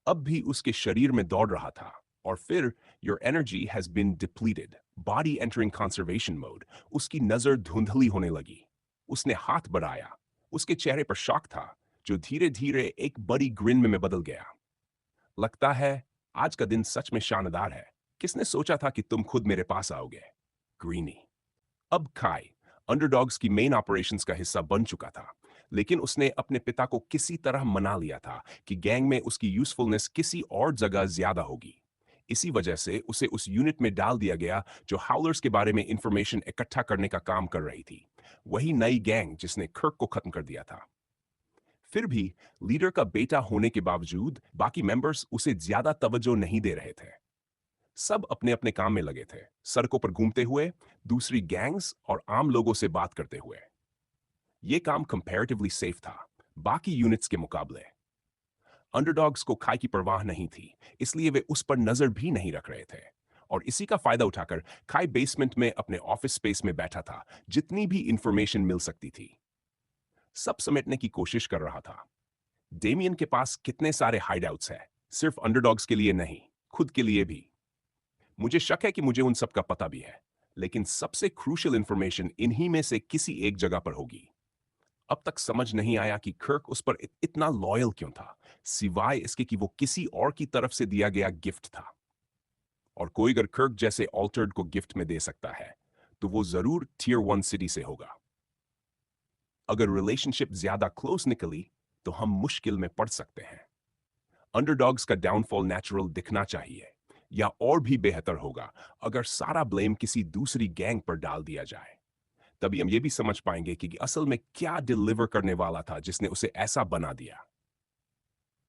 अब भी उसके शरीर में दौड़ रहा था। और फिर Your energy has been depleted. Body entering conservation mode. उसकी नजर धुंधली होने लगी। उसने हाथ बढ़ाया। उसके चेहरे पर शॉक था, जो धीरे धीरे एक बड़ी ग्रिन में बदल गया। लगता है आज का दिन सच में शानदार है। किसने सोचा था कि तुम खुद मेरे पास आओगे? ग्रीनी। अब काई अंडरडॉग्स की मेन ऑपरेशंस का हिस्सा बन चुका था, लेकिन उसने अपने पिता को किसी तरह मना लिया था कि गैंग में उसकी यूजफुलनेस किसी और जगह ज्यादा होगी। इसी वजह से उसे उस यूनिट में डाल दिया गया जो हाउलर्स के बारे में इंफॉर्मेशन इकट्ठा करने का काम कर रही थी। वही नई गैंग जिसने कर्क को खत्म कर दिया था। फिर भी लीडर का बेटा होने के बावजूद बाकी मेंबर्स उसे ज्यादा तवज्जो नहीं दे रहे थे। सब अपने अपने काम में लगे थे, सड़कों पर घूमते हुए, दूसरी गैंग्स और आम लोगों से बात करते हुए। यह काम कंपैरेटिवली सेफ था, बाकी यूनिट्स के मुकाबले। अंडरडॉग्स को खाई की परवाह नहीं थी, इसलिए वे उस पर नजर भी नहीं रख रहे थे। और इसी का फायदा उठाकर खाई बेसमेंट में अपने ऑफिस स्पेस में बैठा था, जितनी भी इंफॉर्मेशन मिल सकती थी सब समेटने की कोशिश कर रहा था। डेमियन के पास कितने सारे हाइडआउट्स हैं, सिर्फ अंडरडॉग्स के लिए नहीं, खुद के लिए भी। मुझे शक है कि मुझे उन सब का पता भी है, लेकिन सबसे क्रूशियल इंफॉर्मेशन इन्हीं में से किसी एक जगह पर होगी। अब तक समझ नहीं आया कि कर्क उस पर इतना लॉयल क्यों था, सिवाय इसके कि वो किसी और की तरफ से दिया गया गिफ्ट था। और कोई अगर कर्क जैसे ऑल्टर्ड को गिफ्ट में दे सकता है, तो वो जरूर टियर 1 सिटी से होगा। अगर रिलेशनशिप ज्यादा क्लोज निकली, तो हम मुश्किल में पड़ सकते हैं। अंडरडॉग्स का डाउनफॉल नेचुरल दिखना चाहिए, या और भी बेहतर होगा अगर सारा ब्लेम किसी दूसरी गैंग पर डाल दिया जाए। तभी हम ये भी समझ पाएंगे कि असल में क्या डिलीवर करने वाला था जिसने उसे ऐसा बना दिया।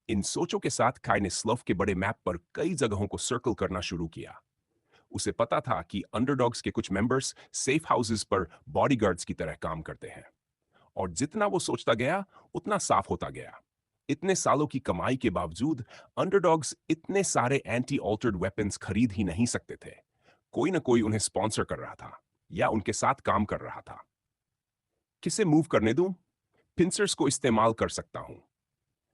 इन सोचों के साथ काई ने स्लफ के बड़े मैप पर कई जगहों को सर्कल करना शुरू किया। उसे पता था कि अंडरडॉग्स के कुछ मेंबर्स सेफ हाउसेस पर बॉडीगार्ड्स की तरह काम करते हैं, और जितना वो सोचता गया उतना साफ होता गया। इतने सालों की कमाई के बावजूद अंडरडॉग्स इतने सारे एंटी ऑल्टर्ड वेपन्स खरीद ही नहीं सकते थे। कोई ना कोई उन्हें स्पॉन्सर कर रहा था या उनके साथ काम कर रहा था। किसे मूव करने दूं? पिंसर्स को इस्तेमाल कर सकता हूं,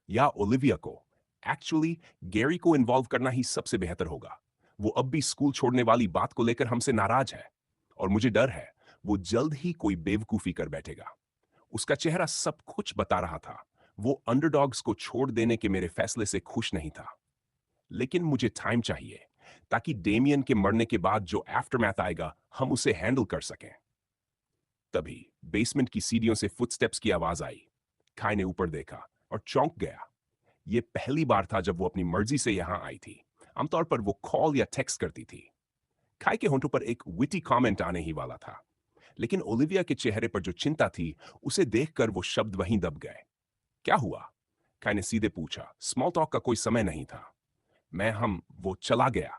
या ओलिविया को। एक्चुअली गैरी को इन्वॉल्व करना ही सबसे बेहतर होगा। वो अब भी स्कूल छोड़ने वाली बात को लेकर हमसे नाराज है, और मुझे डर है वो जल्द ही कोई बेवकूफी कर बैठेगा। उसका चेहरा सब कुछ बता रहा था। वो अंडरडॉग्स को छोड़ देने के मेरे फैसले से खुश नहीं था। लेकिन मुझे टाइम चाहिए, ताकि डेमियन के मरने के बाद जो आफ्टरमैथ आएगा हम उसे हैंडल कर सकें। तभी बेसमेंट की सीढ़ियों से फुटस्टेप्स की आवाज आई। काई ने ऊपर देखा और चौंक गया। ये पहली बार था जब वो अपनी मर्जी से यहां आई थी। आमतौर पर वो कॉल या टेक्स्ट करती थी। काई के होंठों पर एक विटी कमेंट आने ही वाला था, लेकिन ओलिविया के चेहरे पर जो चिंता थी उसे देखकर वो शब्द वहीं दब गए। क्या हुआ? काई ने सीधे पूछा। स्मॉल टॉक का कोई समय नहीं था। वो चला गया।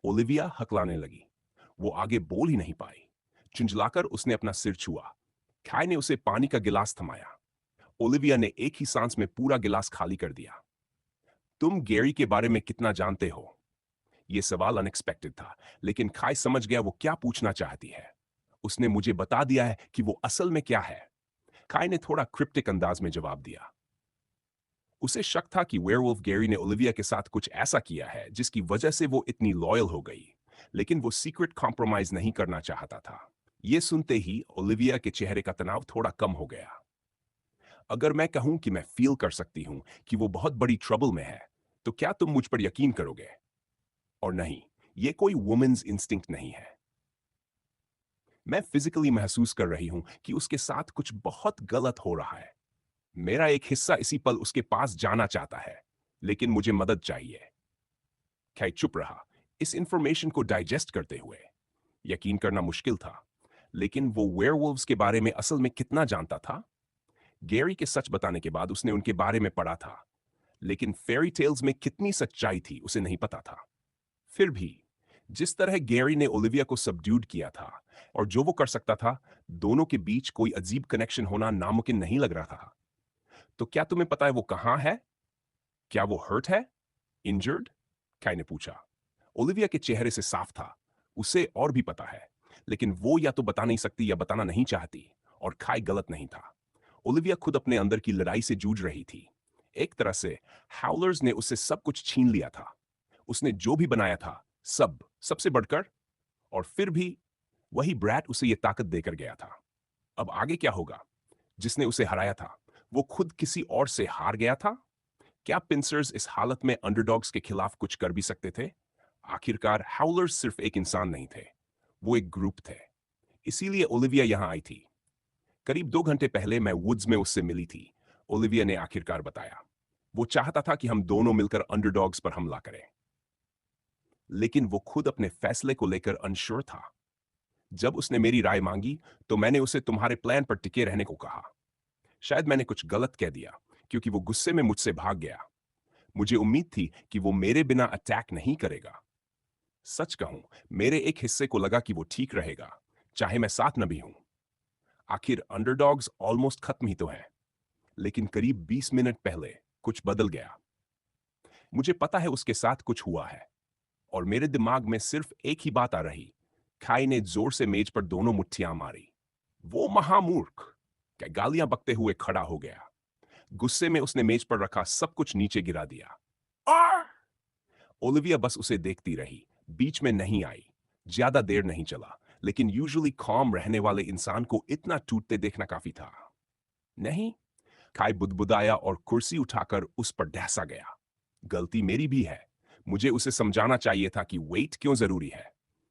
ओलिविया हकलाने लगी। वो आगे बोल ही नहीं पाई। झुंझलाकर उसने अपना सिर छुआ। काई ने उसे पानी का गिलास थमाया। ओलिविया ने एक ही सांस में पूरा गिलास खाली कर दिया। तुम गैरी के बारे में कितना जानते हो? यह सवाल अनएक्सपेक्टेड था, लेकिन काई समझ गया वो क्या पूछना चाहती है। उसने मुझे बता दिया है कि वो असल में क्या है। काई ने थोड़ा क्रिप्टिक अंदाज में जवाब दिया। उसे शक था कि वेयरवुल्फ गैरी ने ओलिविया के साथ कुछ ऐसा किया है जिसकी वजह से वो इतनी लॉयल हो गई, लेकिन वो सीक्रेट कॉम्प्रोमाइज नहीं करना चाहता था। यह सुनते ही ओलिविया के चेहरे का तनाव थोड़ा कम हो गया। अगर मैं कहूं कि मैं फील कर सकती हूं कि वो बहुत बड़ी ट्रबल में है, तो क्या तुम मुझ पर यकीन करोगे? और नहीं, ये कोई वुमेन्स इंस्टिंक्ट नहीं है। मैं फिजिकली महसूस कर रही हूं कि उसके साथ कुछ बहुत गलत हो रहा है। मेरा एक हिस्सा इसी पल उसके पास जाना चाहता है, लेकिन मुझे मदद चाहिए। खै चुप रहा, इस इंफॉर्मेशन को डाइजेस्ट करते हुए। यकीन करना मुश्किल था, लेकिन वो वेयरवुल्व्स के बारे में असल में कितना जानता था? गैरी के सच बताने के बाद उसने उनके बारे में पढ़ा था, लेकिन फेरी टेल्स में कितनी सच्चाई थी उसे नहीं पता था। फिर भी जिस तरह गैरी ने ओलिविया को सबड्यूड किया था और जो वो कर सकता था, दोनों के बीच कोई अजीब कनेक्शन होना नामुमकिन नहीं लग रहा था। तो क्या तुम्हें पता है वो कहां है? क्या वो हर्ट है? इंजर्ड? काई ने पूछा। ओलिविया के चेहरे से साफ था, उसे और भी पता है, लेकिन वो या तो बता नहीं सकती या बताना नहीं चाहती, और काई गलत नहीं था। ओलिविया खुद अपने अंदर की लड़ाई से जूझ रही थी। एक तरह से हाउलर्स ने उससे सब कुछ छीन लिया था। उसने जो भी बनाया था, सबसे बढ़कर, और फिर भी वही ब्रैट उसे यह ताकत देकर गया था। अब आगे क्या होगा? जिसने उसे हराया था, वो खुद किसी और से हार गया था? क्या पिंसर्स इस हालत में अंडरडॉग्स के खिलाफ कुछ कर भी सकते थे? आखिरकार हाउलर्स सिर्फ एक इंसान नहीं थे, वो एक ग्रुप थे। इसीलिए ओलिविया यहां आई थी। करीब 2 घंटे पहले मैं वुड्स में उससे मिली थी, ओलिविया ने आखिरकार बताया। वो चाहता था कि हम दोनों मिलकर अंडरडॉग्स पर हमला करें, लेकिन वो खुद अपने फैसले को लेकर अनश्योर था। जब उसने मेरी राय मांगी, तो मैंने उसे तुम्हारे प्लान पर टिके रहने को कहा। शायद मैंने कुछ गलत कह दिया, क्योंकि वो गुस्से में मुझसे भाग गया। मुझे उम्मीद थी कि वो मेरे बिना अटैक नहीं करेगा। सच कहूं, मेरे एक हिस्से को लगा कि वो ठीक रहेगा, चाहे मैं साथ न भी हूं। आखिर अंडरडॉग्स ऑलमोस्ट खत्म ही तो है। लेकिन करीब 20 मिनट पहले कुछ बदल गया। मुझे पता है उसके साथ कुछ हुआ है, और मेरे दिमाग में सिर्फ एक ही बात आ रही। खाई ने जोर से मेज पर दोनों मुट्ठियां मारी। वो महामूर्ख! क्या गालियां बकते हुए खड़ा हो गया। गुस्से में उसने मेज पर रखा सब कुछ नीचे गिरा दिया। आह! ओलिविया बस उसे देखती रही, बीच में नहीं आई। ज्यादा देर नहीं चला, लेकिन यूजुअली कॉम रहने वाले इंसान को इतना टूटते देखना काफी था। नहीं, खाई बुदबुदाया और कुर्सी उठाकर उस पर डहसा गया। गलती मेरी भी है। मुझे उसे समझाना चाहिए था कि वेट क्यों जरूरी है,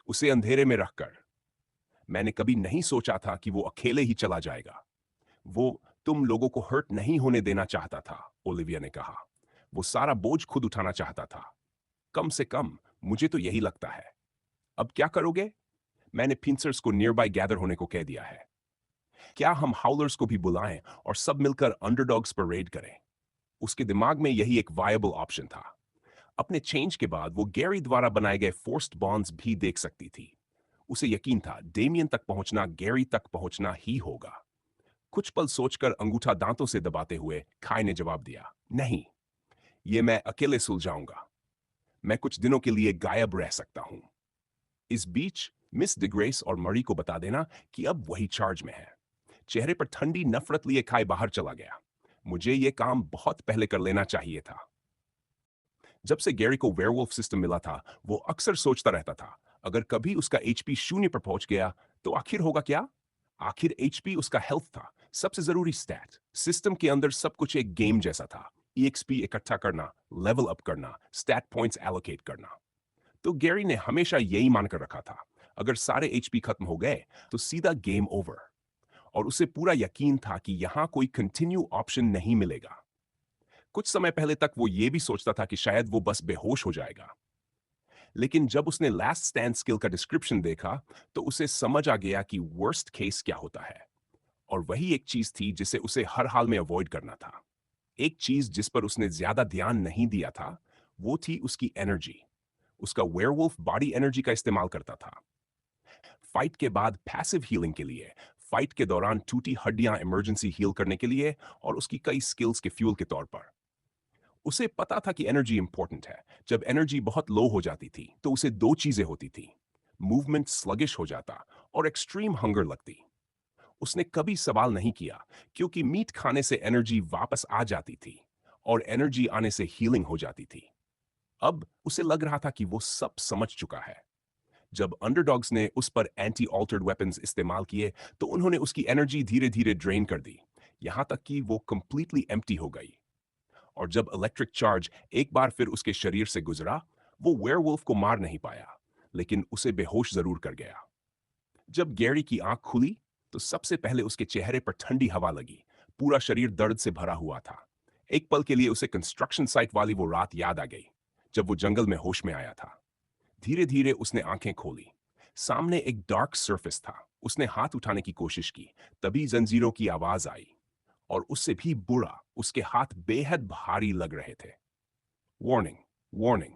उसे अंधेरे में रखकर। मैंने कभी नहीं सोचा था कि वो अकेले ही चला जाएगा। वो तुम लोगों को हर्ट नहीं होने देना चाहता था, ओलिविया ने कहा। वो सारा बोझ खुद उठाना चाहता था। कम से कम मुझे तो यही लगता है। अब क्या करोगे? मैंने पिंसर्स को नियर बाय गैदर होने को कह दिया है। क्या हम हाउलर्स को भी बुलाएं और सब मिलकर अंडरडॉग्स पर रेड करें? उसके दिमाग में यही एक वायबल ऑप्शन था। अपने चेंज के बाद वो गैरी द्वारा बनाए गए फोर्स्ड बॉन्ड्स भी देख सकती थी। उसे यकीन था डेमियन तक पहुंचना गैरी तक पहुंचना ही होगा। कुछ पल सोचकर अंगूठा दांतों से दबाते हुए खाई ने जवाब दिया, नहीं, ये मैं अकेले सुलझाऊंगा। मैं कुछ दिनों के लिए गायब रह सकता हूं। इस बीच मिस डिग्रेस और मरी को बता देना कि अब वही चार्ज में है। चेहरे पर ठंडी नफरत लिए खाए बाहर चला गया। मुझे ये काम बहुत पहले कर लेना चाहिए था। जब से गैरी को वेयरवुल्फ सिस्टम मिला था, वो अक्सर सोचता रहता था, अगर कभी उसका एचपी शून्य पर पहुंच गया तो आखिर होगा क्या? आखिर एचपी उसका हेल्थ था, सबसे जरूरी स्टैट। सिस्टम के अंदर सब कुछ एक गेम जैसा था। ईएक्सपी इकट्ठा करना, लेवल अप करना, स्टैट पॉइंट्स एलोकेट करना। तो गैरी ने हमेशा यही मानकर रखा था, अगर सारे एचपी खत्म हो गए तो सीधा गेम ओवर। और उसे पूरा यकीन था कि यहां कोई कंटिन्यू ऑप्शन नहीं मिलेगा। कुछ समय पहले तक वो ये भी सोचता था कि शायद वो बस बेहोश हो जाएगा। लेकिन जब उसने लास्ट स्टैंड स्किल का डिस्क्रिप्शन देखा तो उसे समझ आ गया कि वर्स्ट केस क्या होता है। और वही एक चीज थी जिसे उसे हर हाल में अवॉइड करना था। एक चीज जिस पर उसने ज्यादा ध्यान नहीं दिया था, वो थी उसकी एनर्जी। उसका वेयरवुल्फ बॉडी एनर्जी का इस्तेमाल करता था। फाइट के बाद पैसिव हीलिंग के लिए, फाइट के दौरान टूटी हड्डियां इमरजेंसी हील करने के लिए, और उसकी कई स्किल्स के फ्यूल के तौर पर। उसे पता था कि एनर्जी इंपॉर्टेंट है। जब एनर्जी बहुत लो हो जाती थी तो उसे दो चीजें होती थी, मूवमेंट स्लगिश हो जाता और एक्सट्रीम हंगर लगती। उसने कभी सवाल नहीं किया, क्योंकि मीट खाने से एनर्जी वापस आ जाती थी और एनर्जी आने से हीलिंग हो जाती थी। अब उसे लग रहा था कि वो सब समझ चुका है। जब अंडरडॉग्स ने उस पर एंटी ऑल्टर्ड वेपन्स इस्तेमाल किए तो उन्होंने उसकी एनर्जी धीरे धीरे ड्रेन कर दी, यहां तक कि वो कंप्लीटली एम्प्टी हो गई। और जब इलेक्ट्रिक चार्ज एक बार फिर उसके शरीर से गुजरा, वो वेयरवुल्फ को मार नहीं पाया, लेकिन उसे बेहोश जरूर कर गया। जब गैरी की आंख खुली तो सबसे पहले उसके चेहरे पर ठंडी हवा लगी। पूरा शरीर दर्द से भरा हुआ था। एक पल के लिए उसे कंस्ट्रक्शन साइट वाली वो रात याद आ गई, जब वो जंगल में होश में आया था। धीरे धीरे उसने आंखें खोली। सामने एक डार्क सरफेस था। उसने हाथ उठाने की कोशिश की, तभी जंजीरों की आवाज आई। और उससे भी बुरा, उसके हाथ बेहद भारी लग रहे थे। Warning, warning,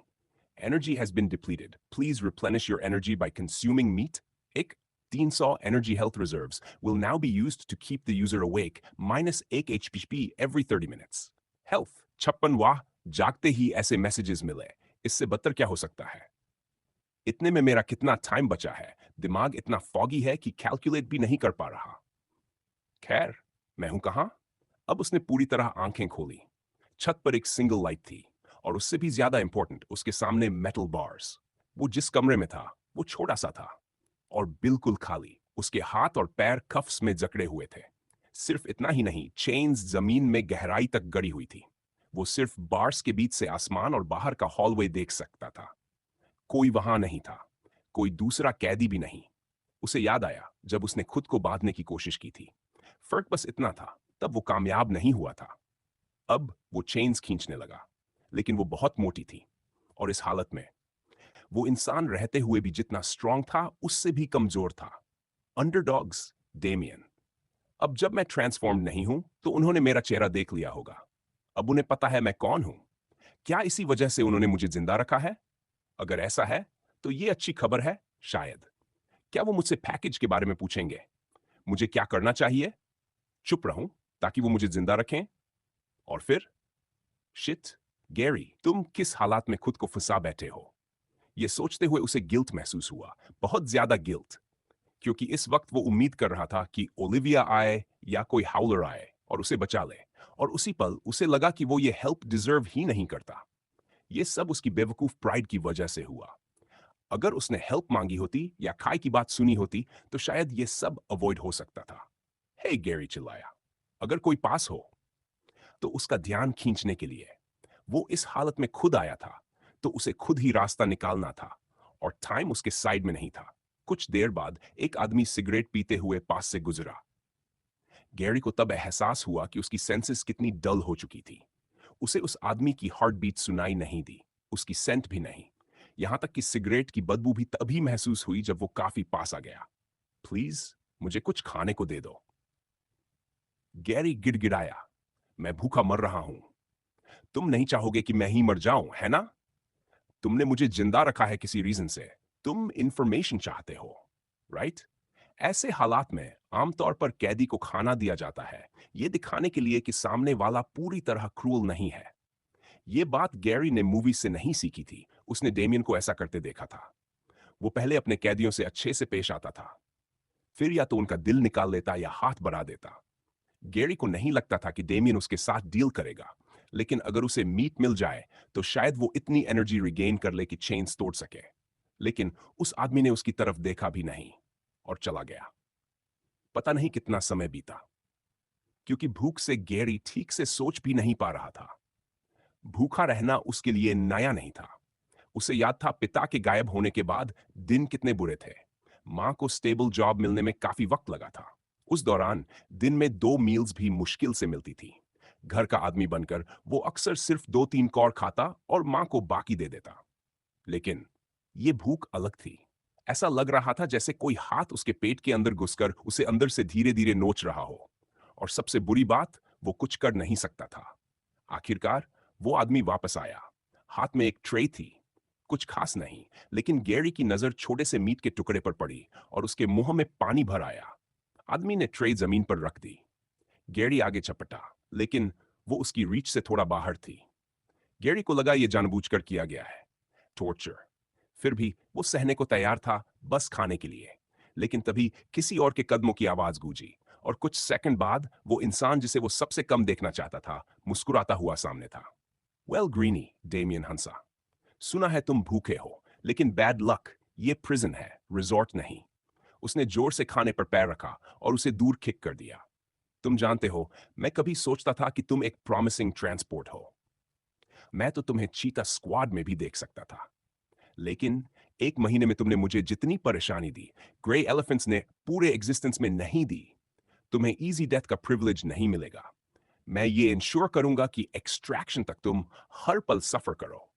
energy has been depleted, please replenish your energy by consuming meat. एक 300 energy health reserves will now be used to keep the user awake, minus 1 HPP every 30 minutes. Health 56। वाह, जागते ही ऐसे मैसेजेस मिले, इससे बदतर क्या हो सकता है? इतने में मेरा कितना टाइम बचा है? दिमाग इतना फॉगी है कि कैलकुलेट भी नहीं कर पा रहा। खैर, मैं हूं कहां? अब उसने पूरी तरह आंखें खोली। छत पर एक सिंगल लाइट थी, और उससे भी ज्यादा इंपॉर्टेंट, उसके सामने मेटल बार्स। वो जिस कमरे में था वो छोटा सा था और बिल्कुल खाली। उसके हाथ और पैर कफ्स में जकड़े हुए थे। सिर्फ इतना ही नहीं, चेन्स जमीन में गहराई तक गड़ी हुई थी। वो सिर्फ बार्स के बीच से आसमान और बाहर का हॉलवे देख सकता था। कोई वहां नहीं था, कोई दूसरा कैदी भी नहीं। उसे याद आया जब उसने खुद को बांधने की कोशिश की थी। फर्क बस इतना था, तब वो कामयाब नहीं हुआ था। अब वो चेन्स खींचने लगा, लेकिन वो बहुत मोटी थी। और इस हालत में वो इंसान रहते हुए भी जितना स्ट्रांग था, उससे भी कमजोर था। Underdogs, Damien. अब जब मैं ट्रांसफॉर्म नहीं हूं तो उन्होंने मेरा चेहरा देख लिया होगा। अब उन्हें पता है मैं कौन हूं। क्या इसी वजह से उन्होंने मुझे जिंदा रखा है? अगर ऐसा है तो ये अच्छी खबर है, शायद। क्या वो मुझसे पैकेज के बारे में पूछेंगे? मुझे क्या करना चाहिए? चुप रहूं ताकि वो मुझे जिंदा रखें? और फिर शिट, गैरी, तुम किस हालात में खुद को फंसा बैठे हो? ये सोचते हुए उसे गिल्ट महसूस हुआ, बहुत ज्यादा गिल्ट। क्योंकि इस वक्त वो उम्मीद कर रहा था कि ओलिविया आए या कोई हाउलर आए और उसे बचा ले। और उसी पल उसे लगा कि वो ये हेल्प डिजर्व ही नहीं करता। ये सब उसकी बेवकूफ प्राइड की वजह से हुआ। अगर उसने हेल्प मांगी होती या खाई की बात सुनी होती तो शायद ये सब अवॉइड हो सकता था। हे, गैरी चिल्लाया, अगर कोई पास हो तो उसका ध्यान खींचने के लिए। वो इस हालत में खुद आया था, तो उसे खुद ही रास्ता निकालना था। और टाइम उसके साइड में नहीं था। कुछ देर बाद एक आदमी सिगरेट पीते हुए पास से गुजरा। गैरी को तब एहसास हुआ कि उसकी सेंसेस कितनी डल हो चुकी थी। उसे उस आदमी की हार्ट बीट सुनाई नहीं दी, उसकी सेंट भी नहीं। यहां तक कि सिगरेट की बदबू भी तभी महसूस हुई जब वो काफी पास आ गया। प्लीज, मुझे कुछ खाने को दे दो। गैरी गिड़गिड़ाया, मैं भूखा मर रहा हूं। तुम नहीं चाहोगे कि मैं ही मर जाऊं, है ना? तुमने मुझे जिंदा रखा है किसी रीजन से। तुम इंफॉर्मेशन चाहते हो, राइट? ऐसे हालात में आमतौर पर कैदी को खाना दिया जाता है, ये दिखाने के लिए कि सामने वाला पूरी तरह क्रूअल नहीं है। ये बात गैरी ने मूवी से नहीं सीखी थी, उसने डेमियन को ऐसा करते देखा था। वो पहले अपने कैदियों से अच्छे से पेश आता था, फिर या तो उनका दिल निकाल लेता या हाथ बढ़ा देता। गैरी को नहीं लगता था कि डेमियन उसके साथ डील करेगा, लेकिन अगर उसे मीट मिल जाए तो शायद वो इतनी एनर्जी रिगेन कर ले कि चेन्स तोड़ सके। लेकिन उस आदमी ने उसकी तरफ देखा भी नहीं और चला गया। पता नहीं कितना समय बीता, क्योंकि भूख से गैरी ठीक से सोच भी नहीं पा रहा था। भूखा रहना उसके लिए नया नहीं था। उसे याद था पिता के गायब होने के बाद दिन कितने बुरे थे। मां को स्टेबल जॉब मिलने में काफी वक्त लगा था। उस दौरान दिन में 2 मील्स भी मुश्किल से मिलती थी। घर का आदमी बनकर वो अक्सर सिर्फ 2-3 कौर खाता और मां को बाकी दे देता। लेकिन ये भूख अलग थी। ऐसा लग रहा था जैसे कोई हाथ उसके पेट के अंदर घुसकर उसे अंदर से धीरे धीरे नोच रहा हो। और सबसे बुरी बात, वो कुछ कर नहीं सकता था। आखिरकार वो आदमी वापस आया। हाथ में एक ट्रे थी। कुछ खास नहीं, लेकिन गैरी की नजर छोटे से मीट के टुकड़े पर पड़ी और उसके मुंह में पानी भर आया। आदमी ने ट्रे जमीन पर रख दी। गैरी आगे चपटा, लेकिन वो उसकी रीच से थोड़ा बाहर थी। गैरी को लगा यह जानबूझकर किया गया है, टॉर्चर। फिर भी वो सहने को तैयार था, बस खाने के लिए। लेकिन तभी किसी और के कदमों की आवाज गूंजी और कुछ सेकंड बाद वो इंसान जिसे वो सबसे कम देखना चाहता था, मुस्कुराता हुआ सामने था। वेल ग्रीनी, डेमियन हंसा। सुना है तुम भूखे हो, लेकिन बैड लक, ये प्रिजन है, रिजॉर्ट नहीं। उसने जोर से खाने पर पैर रखा और उसे दूर किक कर दिया। तुम जानते हो, मैं कभी सोचता था कि तुम एक प्रॉमिसिंग ट्रांसपोर्ट हो। मैं तो तुम्हें चीता स्क्वाड में भी देख सकता था। लेकिन 1 महीने में तुमने मुझे जितनी परेशानी दी, ग्रे एलिफेंट्स ने पूरे एग्जिस्टेंस में नहीं दी। तुम्हें इजी डेथ का प्रिविलेज नहीं मिलेगा। मैं ये इंश्योर करूंगा कि एक्सट्रैक्शन तक तुम हर पल सफर करो।